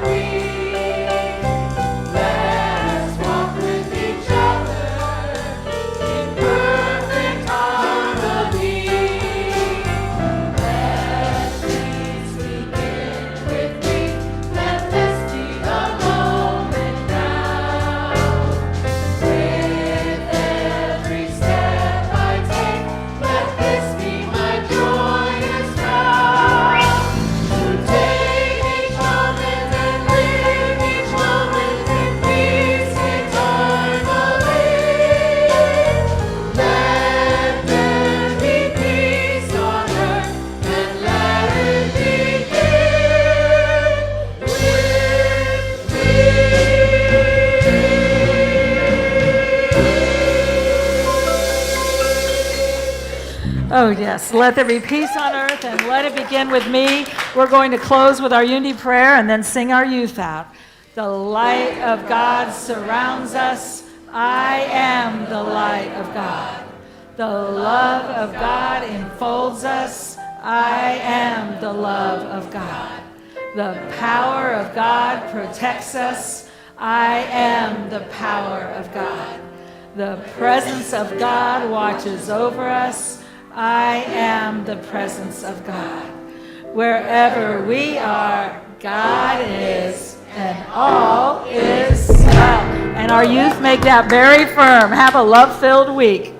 yes. Let there be peace on earth, and let it begin with me. We're going to close with our unity prayer and then sing our youth out. The light of God surrounds us. I am the light of God. The love of God enfolds us. I am the love of God. The power of God protects us. I am the power of God. The presence of God watches over us. I am the presence of God. Wherever we are, God is, and all is well. And our youth make that very firm. Have a love-filled week.